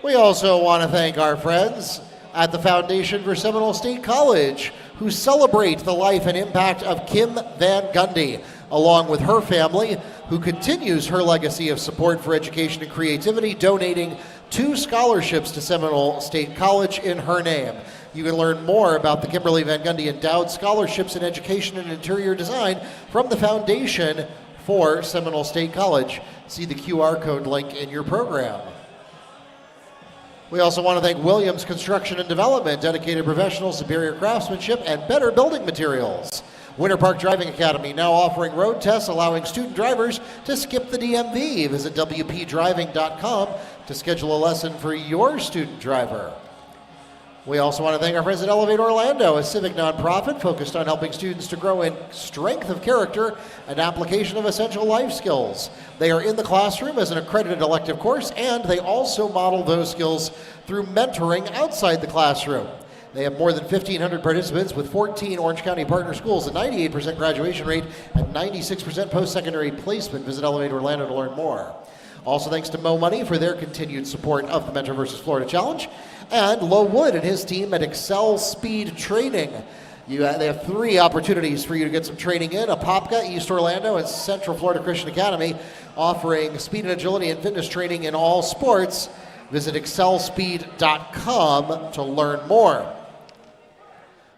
We also want to thank our friends at the Foundation for Seminole State College, who celebrate the life and impact of Kim Van Gundy, along with her family, who continues her legacy of support for education and creativity, donating 2 scholarships to Seminole State College in her name. You can learn more about the Kimberly Van Gundy Endowed Scholarships in Education and Interior Design from the Foundation for Seminole State College. See the QR code link in your program. We also want to thank Williams Construction and Development, dedicated professionals, superior craftsmanship, and better building materials. Winter Park Driving Academy now offering road tests, allowing student drivers to skip the DMV. Visit WPDriving.com to schedule a lesson for your student driver. We also want to thank our friends at Elevate Orlando, a civic nonprofit focused on helping students to grow in strength of character and application of essential life skills. They are in the classroom as an accredited elective course, and they also model those skills through mentoring outside the classroom. They have more than 1,500 participants with 14 Orange County partner schools, a 98% graduation rate, and 96% post-secondary placement. Visit Elevate Orlando to learn more. Also thanks to Mo Money for their continued support of the Metro vs. Florida Challenge, and Lo Wood and his team at Excel Speed Training. They have 3 opportunities for you to get some training in: Apopka, East Orlando, and Central Florida Christian Academy, offering speed and agility and fitness training in all sports. Visit excelspeed.com to learn more.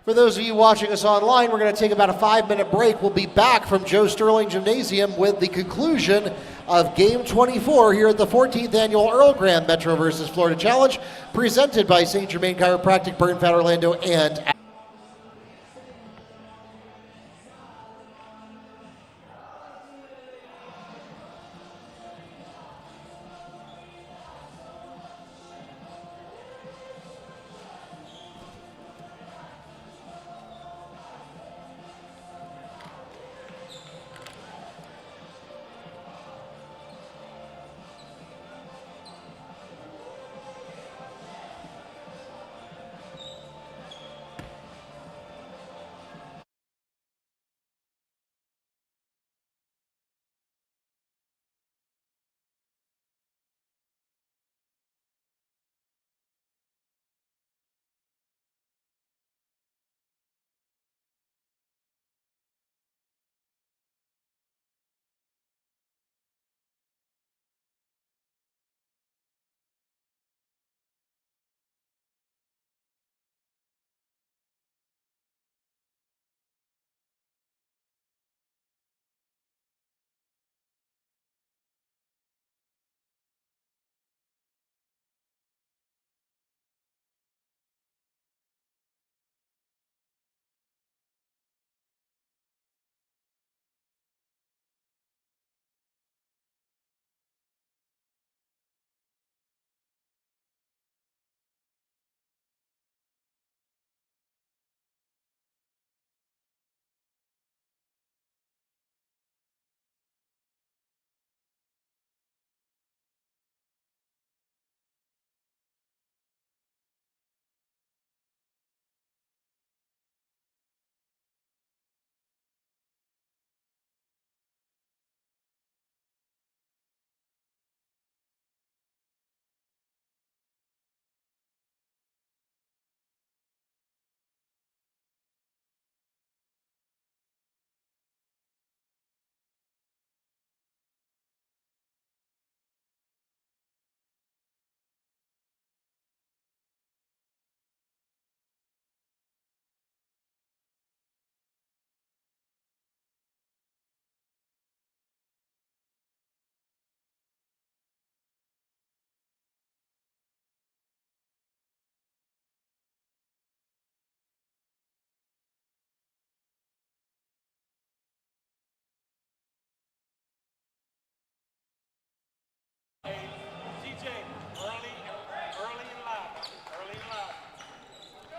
For those of you watching us online, we're going to take about a 5-minute break. We'll be back from Joe Sterling Gymnasium with the conclusion of Game 24 here at the 14th Annual Earl Graham Metro vs. Florida Challenge, presented by St. Germain Chiropractic, Burton Fat Orlando, and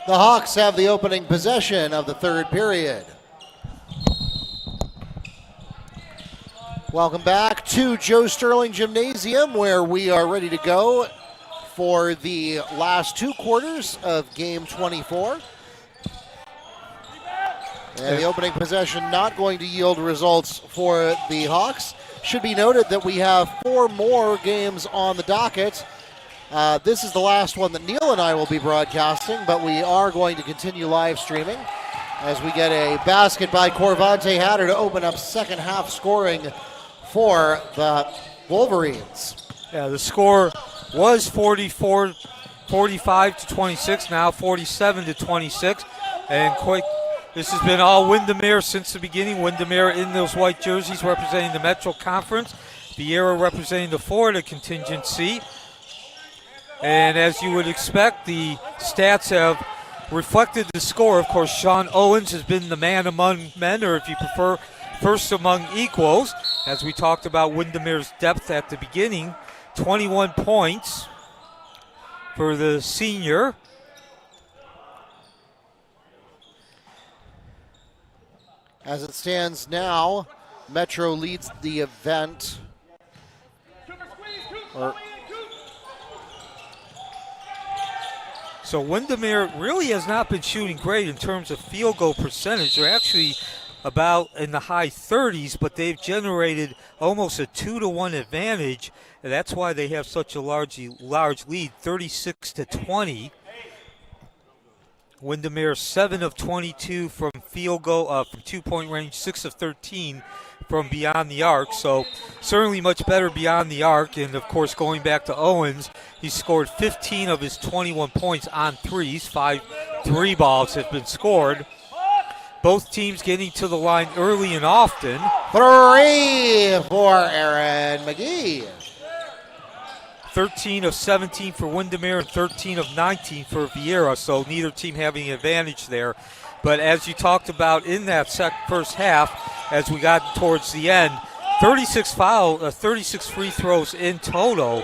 The Hawks have the opening possession of the third period. Welcome back to Joe Sterling Gymnasium, where we are ready to go for the last two quarters of game 24. And the opening possession not going to yield results for the Hawks. Should be noted that we have 4 more games on the docket. This is the last one that Neil and I will be broadcasting, but we are going to continue live streaming as we get a basket by Corvante Hatter to open up second half scoring for the Wolverines. Yeah, the score was 45 to 26, now 47 to 26. And this has been all Windermere since the beginning. Windermere in those white jerseys representing the Metro Conference. Viera representing the Florida contingency. And as you would expect, the stats have reflected the score. Of course, Sean Owens has been the man among men, or if you prefer, first among equals. As we talked about Windermere's depth at the beginning, 21 points for the senior. As it stands now, Metro leads the event. So Windermere really has not been shooting great in terms of field goal percentage. They're actually about in the high 30s, but they've generated almost a 2-to-1 advantage, and that's why they have such a large lead, 36 to 20. Windermere 7 of 22 from field goal, from 2-point range, 6 of 13 from beyond the arc. So certainly much better beyond the arc. And of course, going back to Owens, he scored 15 of his 21 points on threes. 5 3 balls have been scored. Both teams getting to the line early and often. 3 for Aaron McGee. 13 of 17 for Windermere and 13 of 19 for Viera, so neither team having an advantage there. But as you talked about in that first half, as we got towards the end, 36 free throws in total.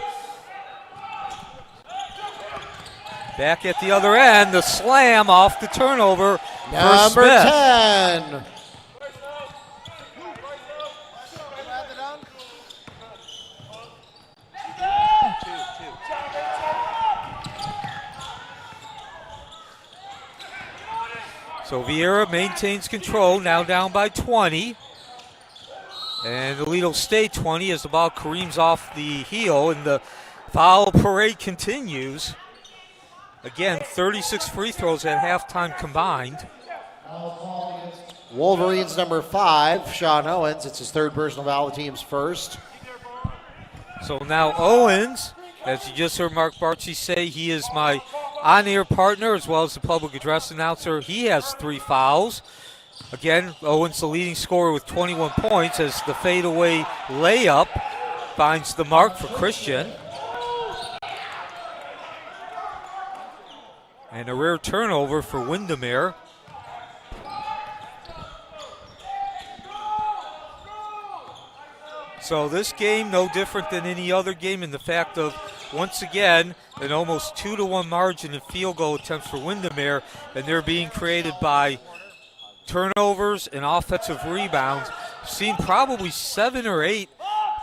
Back at the other end, the slam off the turnover for Number Smith. 10. So Viera maintains control, now down by 20. And the lead will stay 20 as the ball careens off the heel, and the foul parade continues. Again, 36 free throws at halftime combined. Wolverines number 5, Sean Owens. It's his third personal foul, the team's first. So now Owens, as you just heard Mark Barchi say, he is my on-air partner as well as the public address announcer. He has 3 fouls. Again, Owens the leading scorer with 21 points as the fadeaway layup finds the mark for Christian. And a rare turnover for Windermere. So this game no different than any other game in the fact of, once again, an almost 2-to-1 margin in field goal attempts for Windermere, and they're being created by turnovers and offensive rebounds. Seen probably 7 or 8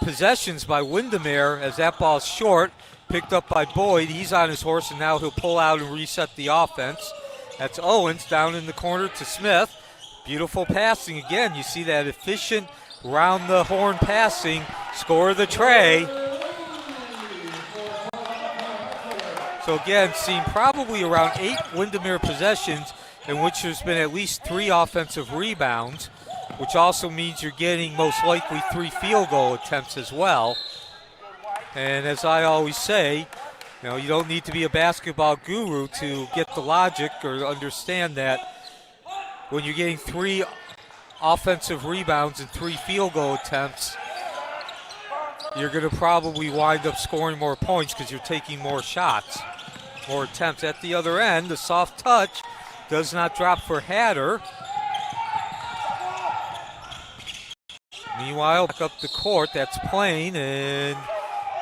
possessions by Windermere as that ball's short, picked up by Boyd. He's on his horse, and now he'll pull out and reset the offense. That's Owens down in the corner to Smith. Beautiful passing again. You see that efficient round the horn passing, score the tray. So again, seen probably around 8 Windermere possessions in which there's been at least 3 offensive rebounds, which also means you're getting most likely 3 field goal attempts as well. And as I always say, you don't need to be a basketball guru to get the logic or understand that when you're getting 3 offensive rebounds and 3 field goal attempts, you're going to probably wind up scoring more points because you're taking more shots, more attempts. At the other end, the soft touch does not drop for Hatter. Meanwhile, back up the court, that's Plain, and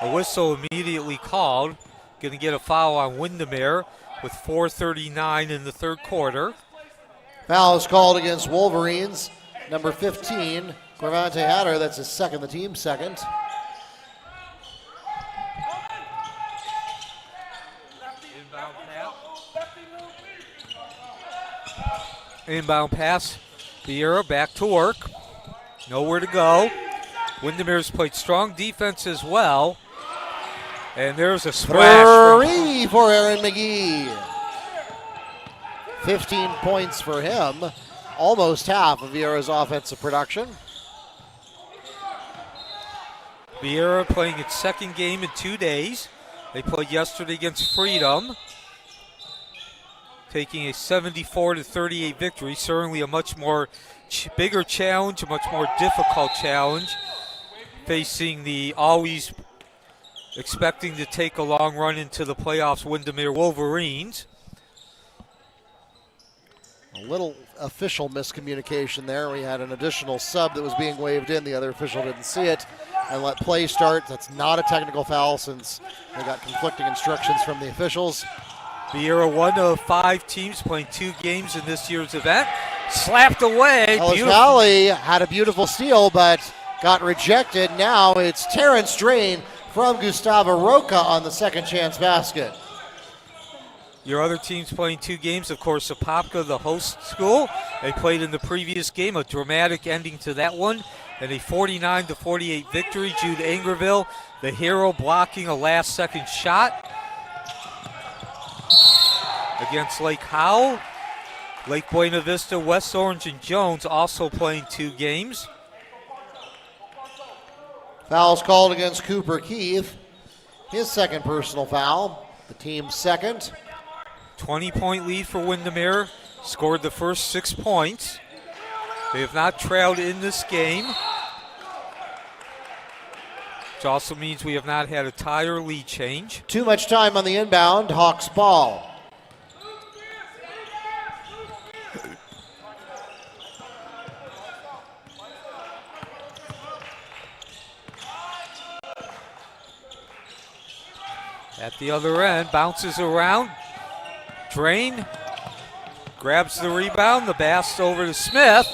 a whistle immediately called. Going to get a foul on Windermere with 4:39 in the third quarter. Foul is called against Wolverines. Number 15, Gravante Hatter. That's his second, the team's second. Inbound pass. Viera back to work. Nowhere to go. Windermere's played strong defense as well. And there's a splash. 3 for Aaron McGee. 15 points for him. Almost half of Viera's offensive production. Viera playing its second game in 2 days. They played yesterday against Freedom, taking a 74-38 victory. Certainly a much more bigger challenge, a much more difficult challenge, facing the always expecting to take a long run into the playoffs Windermere Wolverines. A little official miscommunication there. We had an additional sub that was being waved in. The other official didn't see it and let play start. That's not a technical foul since they got conflicting instructions from the officials. Viera, one of 5 teams playing 2 games in this year's event. Slapped away. Oluaijguali had a beautiful steal, but got rejected. Now it's Terrence Drain from Gustavo Roca on the second chance basket. Your other teams playing 2 games, of course, Apopka, the host school. They played in the previous game, a dramatic ending to that one, and a 49-48 victory. Jude Angerville, the hero, blocking a last-second shot against Lake Howell. Lake Buena Vista, West Orange, and Jones also playing 2 games. Foul's called against Cooper Keith. His second personal foul, the team's second. 20-point lead for Windermere. Scored the first 6 points. They have not trailed in this game, which also means we have not had a tie or lead change. Too much time on the inbound. Hawks ball. At the other end, bounces around. Drain grabs the rebound. The pass over to Smith,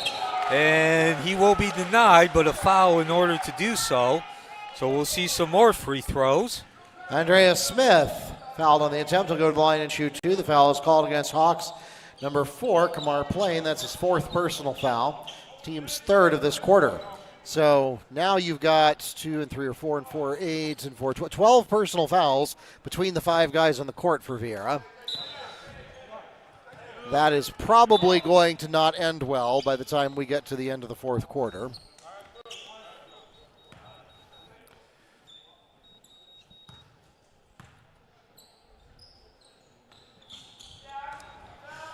and he will be denied, but a foul in order to do so. So we'll see some more free throws. Andreas Smith fouled on the attempt. He'll go to the line and shoot 2. The foul is called against Hawks. Number 4, Kamar Plain. That's his 4th personal foul. Team's 3rd of this quarter. So now you've got 2 and 3 or 4 and 4, 8 and 4, 12 personal fouls between the 5 guys on the court for Viera. That is probably going to not end well by the time we get to the end of the 4th quarter.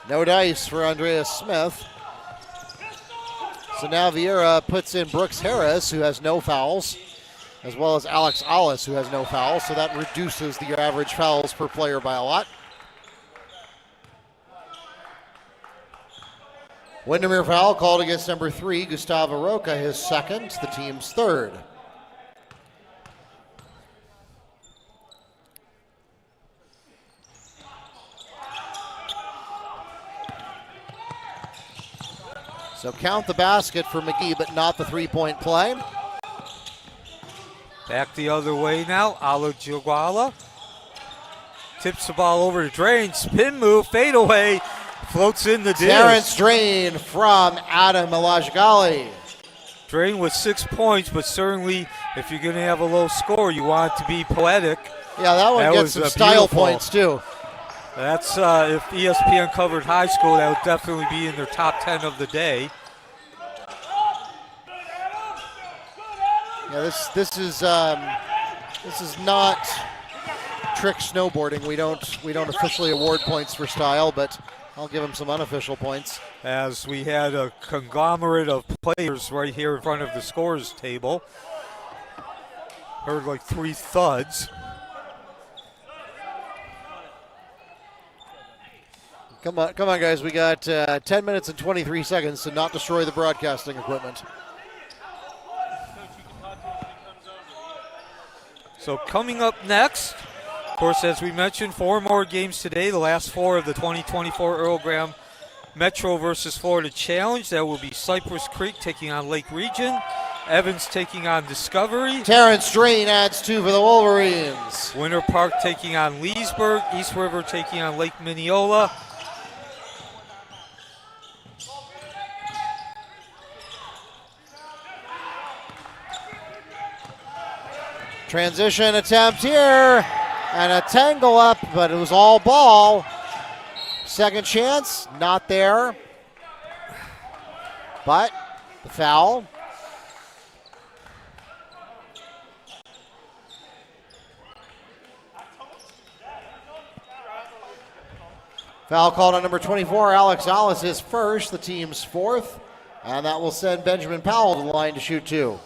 No dice for Andreas Smith. So now Viera puts in Brooks Harris, who has no fouls, as well as Alex Allis, who has no fouls. So that reduces the average fouls per player by a lot. Windermere foul called against number 3, Gustavo Roca, his 2nd, the team's 3rd. So count the basket for McGee, but not the 3-point play. Back the other way now. Oluaijguali tips the ball over to Drain. Spin move, fade away. Floats in the dish. Terrence Drain from Adam Oluaijguali. Drain with 6 points, but certainly if you're going to have a low score, you want it to be poetic. Yeah, that one gets some style points too. That's if ESPN covered high school, that would definitely be in their top 10 of the day. Yeah, this is not trick snowboarding. We don't officially award points for style, but I'll give him some unofficial points. As we had a conglomerate of players right here in front of the scores table. Heard like 3 thuds. Come on, guys. We got 10 minutes and 23 seconds to not destroy the broadcasting equipment. So coming up next, Of course, as we mentioned, 4 more games today, the last 4 of the 2024 Earl Graham Metro versus Florida Challenge. That will be Cypress Creek taking on Lake Region, Evans taking on Discovery, Terrence Drain adds 2 for the Wolverines. Winter Park taking on Leesburg, East River taking on Lake Mineola. Transition attempt here, and a tangle up, but it was all ball. Second chance, not there. But the foul. Foul called on number 24, Alex Alice, his first, the team's 4th. And that will send Benjamin Powell to the line to shoot 2.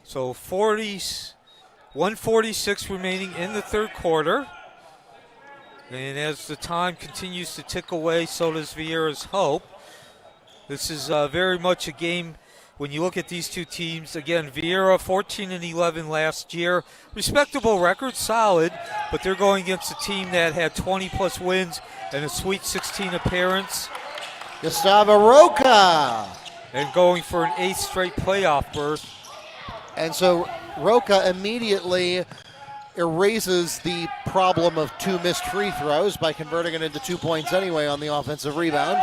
So 146 remaining in the third quarter. And as the time continues to tick away, so does Viera's hope. This is very much a game when you look at these two teams. Again, Viera 14-11 last year. Respectable record, solid, but they're going against a team that had 20-plus wins and a Sweet 16 appearance. Gustavo Roca. And going for an 8th straight playoff berth. And so Roca immediately erases the problem of 2 missed free throws by converting it into 2 points anyway on the offensive rebound.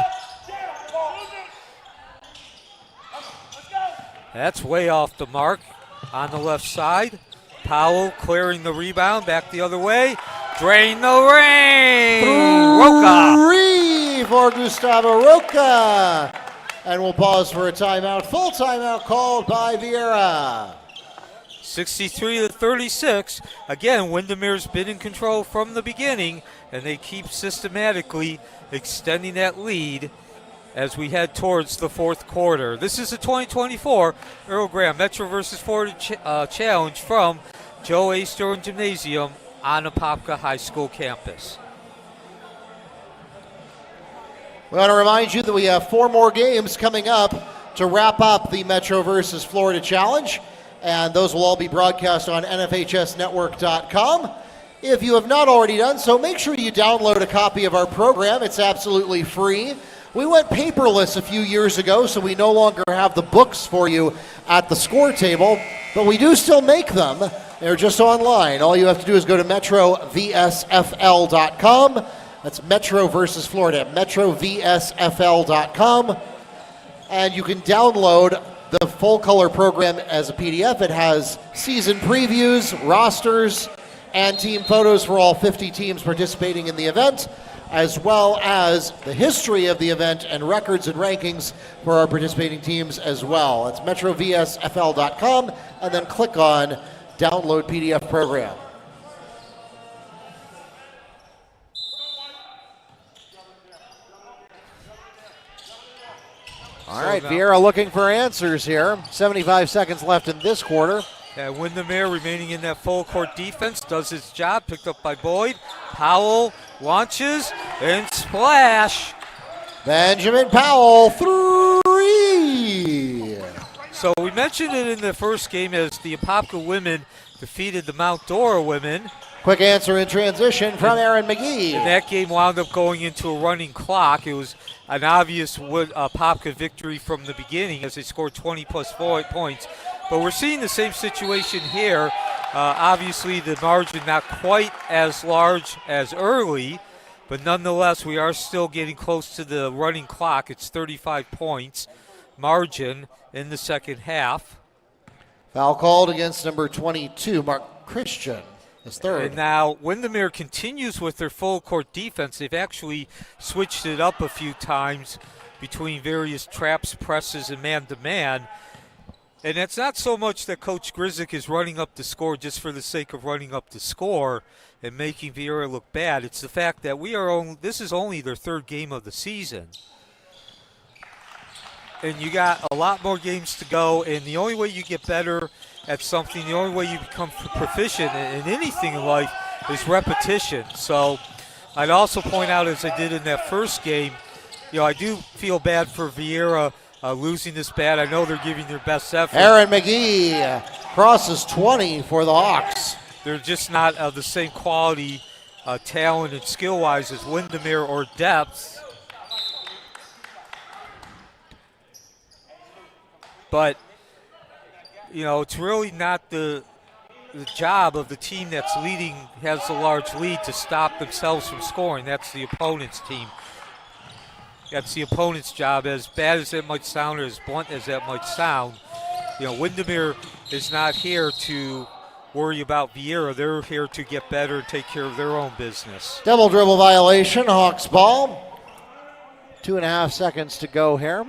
That's way off the mark on the left side. Powell clearing the rebound, back the other way. Drain the rain! Roca! 3 for Gustavo Roca. And we'll pause for a timeout. Full timeout called by Viera. 63-36. Again, Windermere's been in control from the beginning, and they keep systematically extending that lead as we head towards the fourth quarter. This is the 2024 Earl Graham Metro versus Florida Challenge from Joe A. Sterling Gymnasium on the Apopka High School campus. We want to remind you that we have 4 more games coming up to wrap up the Metro versus Florida Challenge, and those will all be broadcast on NFHSnetwork.com. If you have not already done so, make sure you download a copy of our program. It's absolutely free. We went paperless a few years ago, so we no longer have the books for you at the score table, but we do still make them. They're just online. All you have to do is go to MetroVSFL.com. That's Metro versus Florida, MetroVSFL.com. And you can download the full color program as a PDF. It has season previews, rosters, and team photos for all 50 teams participating in the event, as well as the history of the event and records and rankings for our participating teams as well. It's MetroVSFL.com, and then click on Download PDF Program. All right, Viera looking for answers here. 75 seconds left in this quarter. Windermere remaining in that full court defense, does its job, picked up by Boyd. Powell launches and splash. Benjamin Powell, 3. So we mentioned it in the first game as the Apopka women defeated the Mount Dora women. Quick answer in transition from Aaron McGee. And that game wound up going into a running clock. It was an obvious Apopka victory from the beginning as they scored 20-plus points. But we're seeing the same situation here. Obviously, the margin not quite as large as early, but nonetheless, we are still getting close to the running clock. It's 35 points margin in the second half. Foul called against number 22, Mark Christian, his third. And now Windermere continues with their full court defense. They've actually switched it up a few times between various traps, presses, and man-to-man. And it's not so much that Coach Griseck is running up the score just for the sake of running up the score and making Viera look bad. It's the fact that this is only their third game of the season. And you got a lot more games to go, and the only way you get better at something, the only way you become proficient in anything in life is repetition. So I'd also point out, as I did in that first game, I do feel bad for Viera losing this bad. I know they're giving their best effort. Aaron McGee crosses 20 for the Hawks. they're just not of the same quality, talent and skill-wise as Windermere or depth. But, you know, it's really not the job of the team that's leading, has the large lead, to stop themselves from scoring. That's the opponent's team. That's the opponent's job. As bad as that might sound, or as blunt as that might sound, you know, Windermere is not here to worry about Viera. They're here to get better and take care of their own business. Double dribble violation, Hawks ball. 2.5 seconds to go here.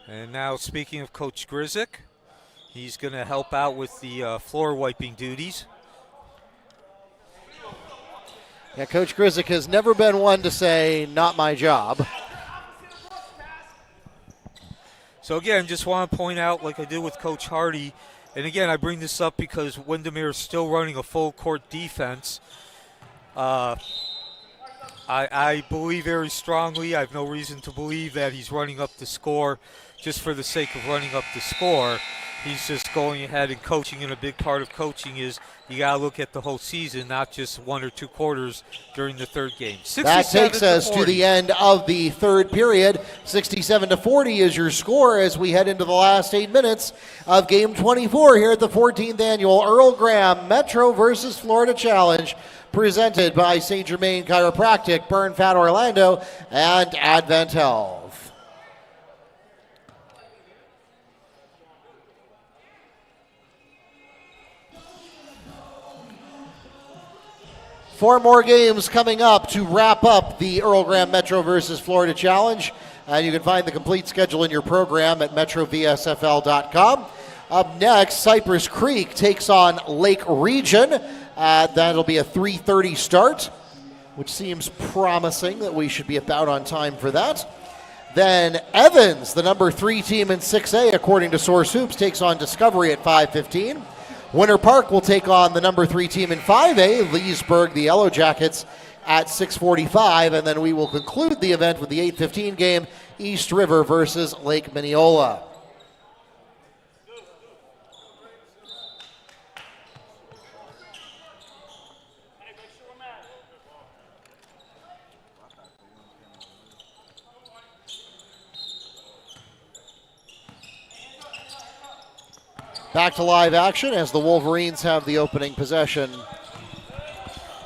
And now, speaking of Coach Griseck, he's going to help out with the floor wiping duties. Yeah, Coach Griseck has never been one to say, not my job. So again, just want to point out, like I did with Coach Hardy, and again, I bring this up because Windermere is still running a full court defense. I believe very strongly, I have no reason to believe that he's running up the score just for the sake of running up the score. He's just going ahead and coaching, and a big part of coaching is you got to look at the whole season, not just 1 or 2 quarters during the third game. That takes us to the end of the third period. 67-40 is your score as we head into the last 8 minutes of game 24 here at the 14th annual Earl Graham Metro versus Florida Challenge, presented by St. Germain Chiropractic, Burn Fat Orlando, and Advent Health. 4 more games coming up to wrap up the Earl Graham Metro versus Florida Challenge. And you can find the complete schedule in your program at metrovsfl.com. Up next, Cypress Creek takes on Lake Region. That'll be a 3:30 start, which seems promising that we should be about on time for that. Then Evans, the number 3 team in 6A, according to Source Hoops, takes on Discovery at 5:15. Winter Park will take on the number 3 team in 5A, Leesburg, the Yellow Jackets, at 6:45. And then we will conclude the event with the 8:15 game, East River versus Lake Mineola. Back to live action as the Wolverines have the opening possession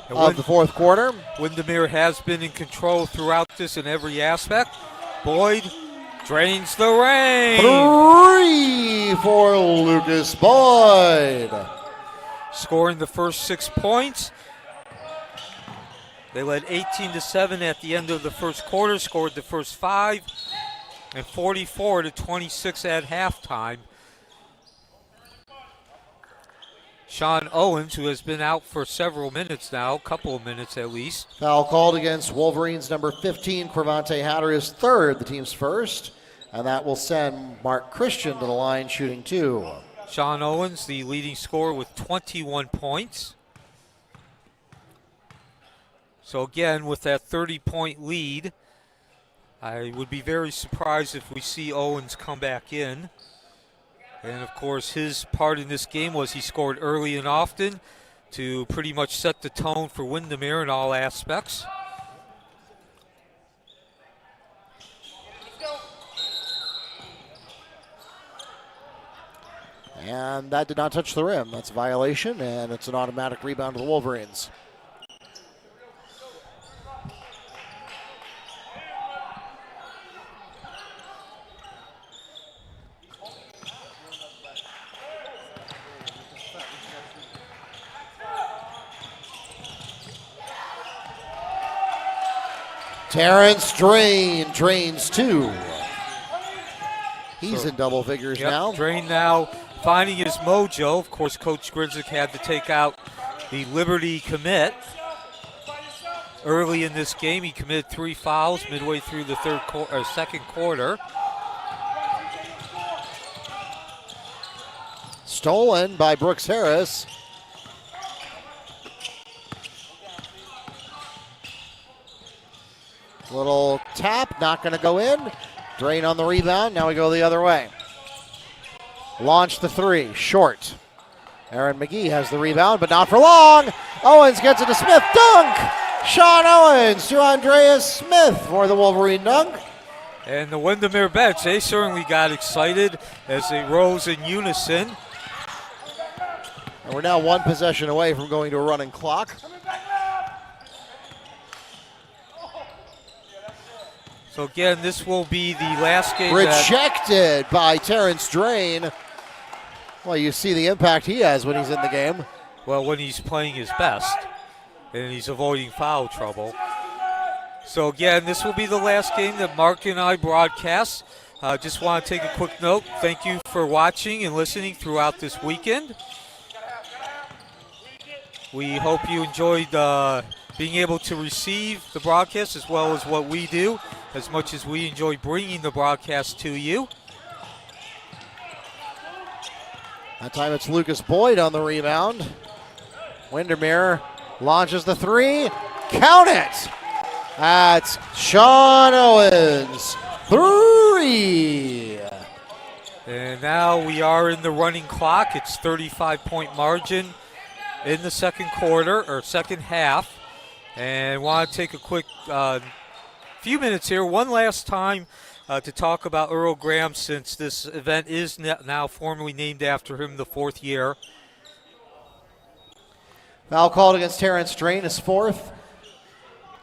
of the fourth quarter. Windermere has been in control throughout this in every aspect. Boyd drains the rain. 3 for Lucas Boyd. Scoring the first 6 points. They led 18-7 at the end of the first quarter, scored the first 5, and 44-26 at halftime. Sean Owens, who has been out for several minutes now, a couple of minutes at least. Foul called against Wolverines number 15, Cravante Hatter, is third, the team's first. And that will send Mark Christian to the line shooting 2. Sean Owens, the leading scorer with 21 points. So again, with that 30-point lead, I would be very surprised if we see Owens come back in. And, of course, his part in this game was he scored early and often to pretty much set the tone for Windermere in all aspects. And that did not touch the rim. That's a violation, and it's an automatic rebound to the Wolverines. Terrence drains 2. He's in double figures now. Drain now, finding his mojo. Of course, Coach Griseck had to take out the Liberty commit. Early in this game, he committed 3 fouls midway through the second quarter. Stolen by Brooks Harris. Little tap, not going to go in. Drain on the rebound. Now we go the other way. Launch the three. Short. Aaron McGee has the rebound, but not for long. Owens gets it to Smith. Dunk! Sean Owens to Andreas Smith for the Wolverine dunk. And the Windermere bench, they certainly got excited as they rose in unison. And we're now one possession away from going to a running clock. So again, this will be the last game. Rejected by Terrence Drain. Well, you see the impact he has when he's in the game. Well, when he's playing his best and he's avoiding foul trouble. So again, this will be the last game that Mark and I broadcast. Just want to take a quick note. Thank you for watching and listening throughout this weekend. We hope you enjoyed being able to receive the broadcast as well as what we do, as much as we enjoy bringing the broadcast to you. That time it's Lucas Boyd on the rebound. Windermere launches the three. Count it! That's Sean Owens. 3! And now we are in the running clock. It's 35-point margin in the second quarter, or second half. And want to take a quick few minutes here, one last time, to talk about Earl Graham, since this event is now formally named after him, the fourth year. Foul called against Terrence Drain, his fourth.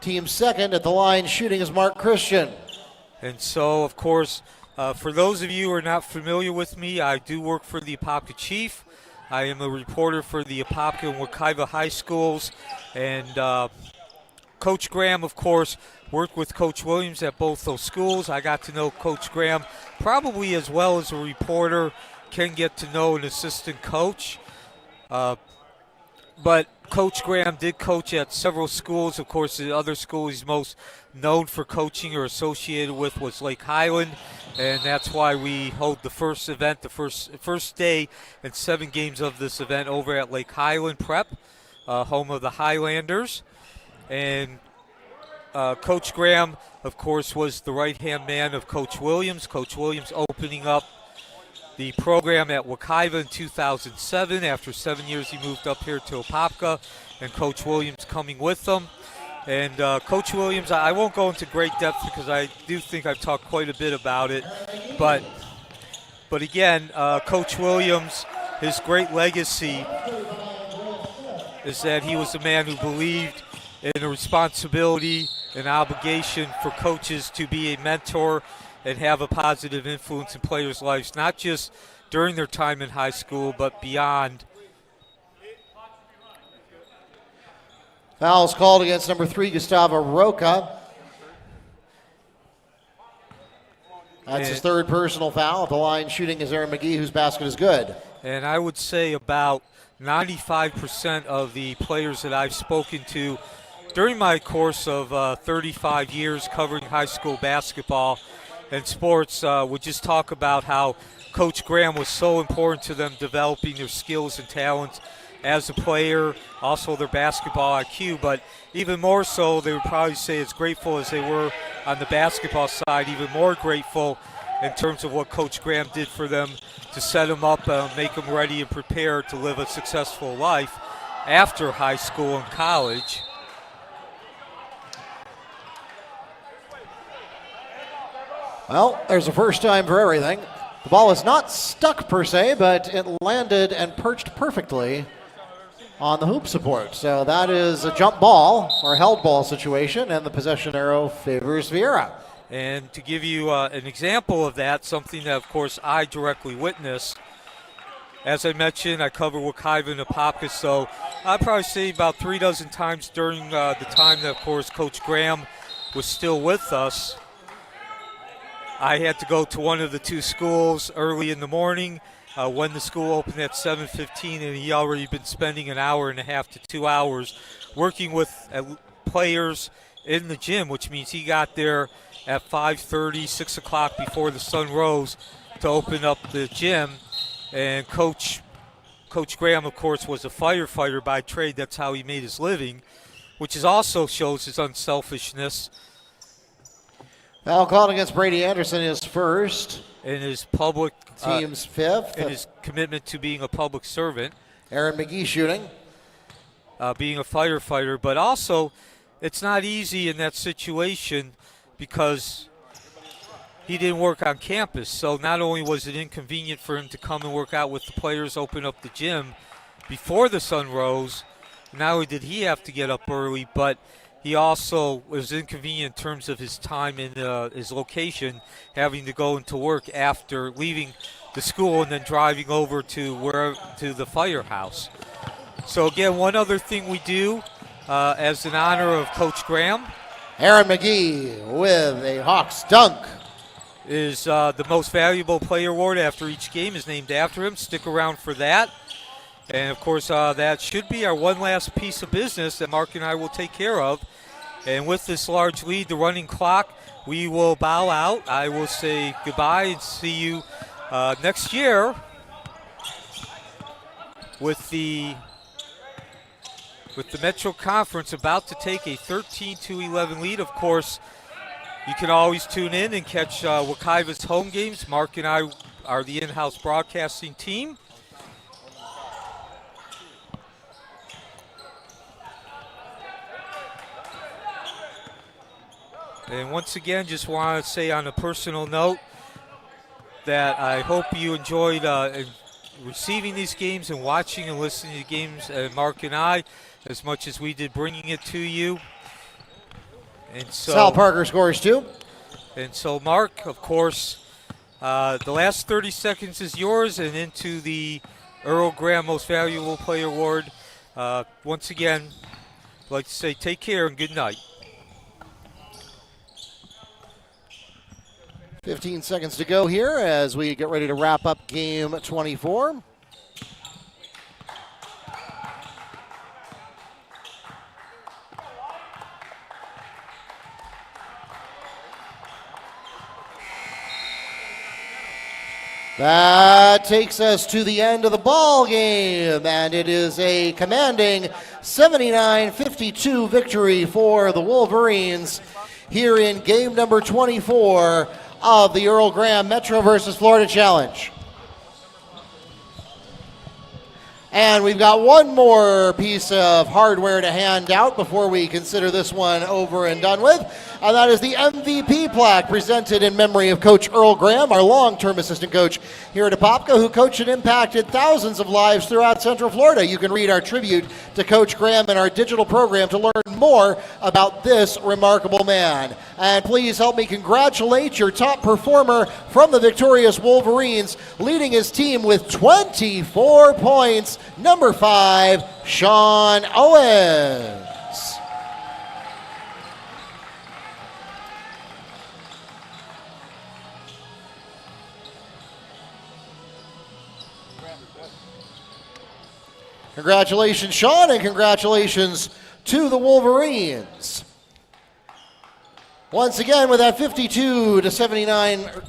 Team second at the line shooting is Mark Christian. And so, of course, for those of you who are not familiar with me, I do work for the Apopka Chief. I am a reporter for the Apopka and Wekiva High Schools. And Coach Graham, of course, worked with Coach Williams at both those schools. I got to know Coach Graham probably as well as a reporter can get to know an assistant coach. But Coach Graham did coach at several schools. Of course, the other school he's most known for coaching or associated with was Lake Highland, and that's why we hold the first event, the first day and 7 games of this event over at Lake Highland Prep, home of the Highlanders. And Coach Graham, of course, was the right-hand man of Coach Williams. Coach Williams opening up the program at Wekiva in 2007. After 7 years, he moved up here to Apopka, and Coach Williams coming with them. And Coach Williams, I won't go into great depth because I do think I've talked quite a bit about it. But again, Coach Williams, his great legacy is that he was a man who believed in a responsibility, an obligation for coaches to be a mentor and have a positive influence in players' lives, not just during their time in high school, but beyond. Fouls called against number 3, Gustavo Roca. That's his third personal foul. At the line shooting is Aaron McGee, whose basket is good. And I would say about 95% of the players that I've spoken to during my course of 35 years covering high school basketball and sports would just talk about how Coach Graham was so important to them, developing their skills and talents as a player, also their basketball IQ, but even more so, they would probably say as grateful as they were on the basketball side, even more grateful in terms of what Coach Graham did for them to set them up, make them ready and prepared to live a successful life after high school and college. Well, there's a first time for everything. The ball is not stuck per se, but it landed and perched perfectly on the hoop support. So that is a jump ball or held ball situation, and the possession arrow favors Viera. And to give you an example of that, something that, of course, I directly witnessed, as I mentioned, I cover Wekiva and Apopka, so I'd probably say about 3 dozen times during the time that, of course, Coach Graham was still with us, I had to go to one of the two schools early in the morning when the school opened at 7:15, and he already been spending an hour and a half to 2 hours working with players in the gym, which means he got there at 5:30, 6 o'clock before the sun rose to open up the gym. And Coach Graham, of course, was a firefighter by trade. That's how he made his living, which is also shows his unselfishness. Foul called against Brady Anderson, his first. In his public Team's fifth. in his commitment to being a public servant. Aaron McGee shooting. Being a firefighter, but also it's not easy in that situation because he didn't work on campus. So not only was it inconvenient for him to come and work out with the players, open up the gym before the sun rose, not only did he have to get up early, but he also was inconvenient in terms of his time in his location, having to go into work after leaving the school and then driving over to the firehouse. So again, one other thing we do as an honor of Coach Graham. Aaron McGee with a Hawks dunk. Is the most valuable player award after each game is named after him. Stick around for that. And of course, that should be our one last piece of business that Mark and I will take care of. And with this large lead, the running clock, we will bow out. I will say goodbye and see you next year with the Metro Conference about to take a 13-11 lead. Of course, you can always tune in and catch Wekiva's home games. Mark and I are the in-house broadcasting team. And once again, just want to say on a personal note that I hope you enjoyed receiving these games and watching and listening to games, Mark and I, as much as we did bringing it to you. And so, Sal Parker scores two. And so, Mark, of course, the last 30 seconds is yours and into the Earl Graham Most Valuable Player Award. Once again, I'd like to say take care and good night. 15 seconds to go here as we get ready to wrap up game 24. That takes us to the end of the ball game, and it is a commanding 79-52 victory for the Wolverines here in game number 24 of the Earl Graham Metro versus Florida Challenge. And we've got one more piece of hardware to hand out before we consider this one over and done with. And that is the MVP plaque presented in memory of Coach Earl Graham, our long-term assistant coach here at Apopka, who coached and impacted thousands of lives throughout Central Florida. You can read our tribute to Coach Graham in our digital program to learn more about this remarkable man. And please help me congratulate your top performer from the victorious Wolverines, leading his team with 24 points, number 5, Sean Owens. Congratulations, Sean, and congratulations to the Wolverines. Once again, with that 52-79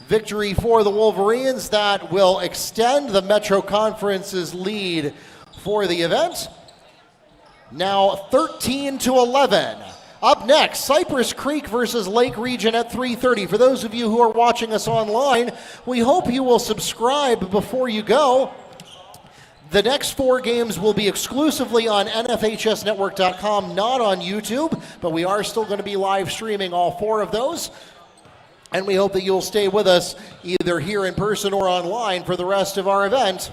victory for the Wolverines, that will extend the Metro Conference's lead for the event. Now 13-11. Up next, Cypress Creek versus Lake Region at 3:30. For those of you who are watching us online, we hope you will subscribe before you go. The next 4 games will be exclusively on NFHSnetwork.com, not on YouTube, but we are still going to be live streaming all 4 of those. And we hope that you'll stay with us either here in person or online for the rest of our event.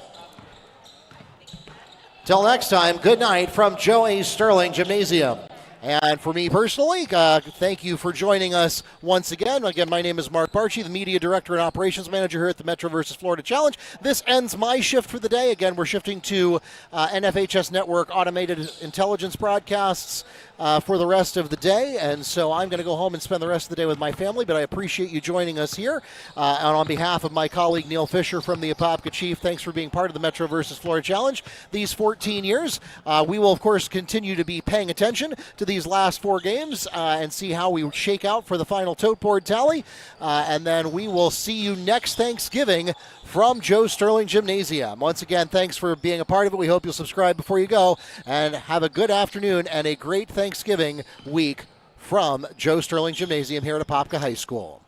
Till next time, good night from Joe A. Sterling Gymnasium. And for me personally, thank you for joining us once again. Again, my name is Mark Barchi, the Media Director and Operations Manager here at the Metro vs. Florida Challenge. This ends my shift for the day. Again, we're shifting to NFHS Network automated intelligence broadcasts for the rest of the day. And so I'm going to go home and spend the rest of the day with my family, but I appreciate you joining us here. And on behalf of my colleague Neil Fisher from the Apopka Chief, thanks for being part of the Metro vs. Florida Challenge these 14 years. We will, of course, continue to be paying attention to these last 4 games and see how we shake out for the final tote board tally. And then we will see you next Thanksgiving from Joe Sterling Gymnasium. Once again, thanks for being a part of it. We hope you'll subscribe before you go, and have a good afternoon and a great Thanksgiving week from Joe Sterling Gymnasium here at Apopka High School.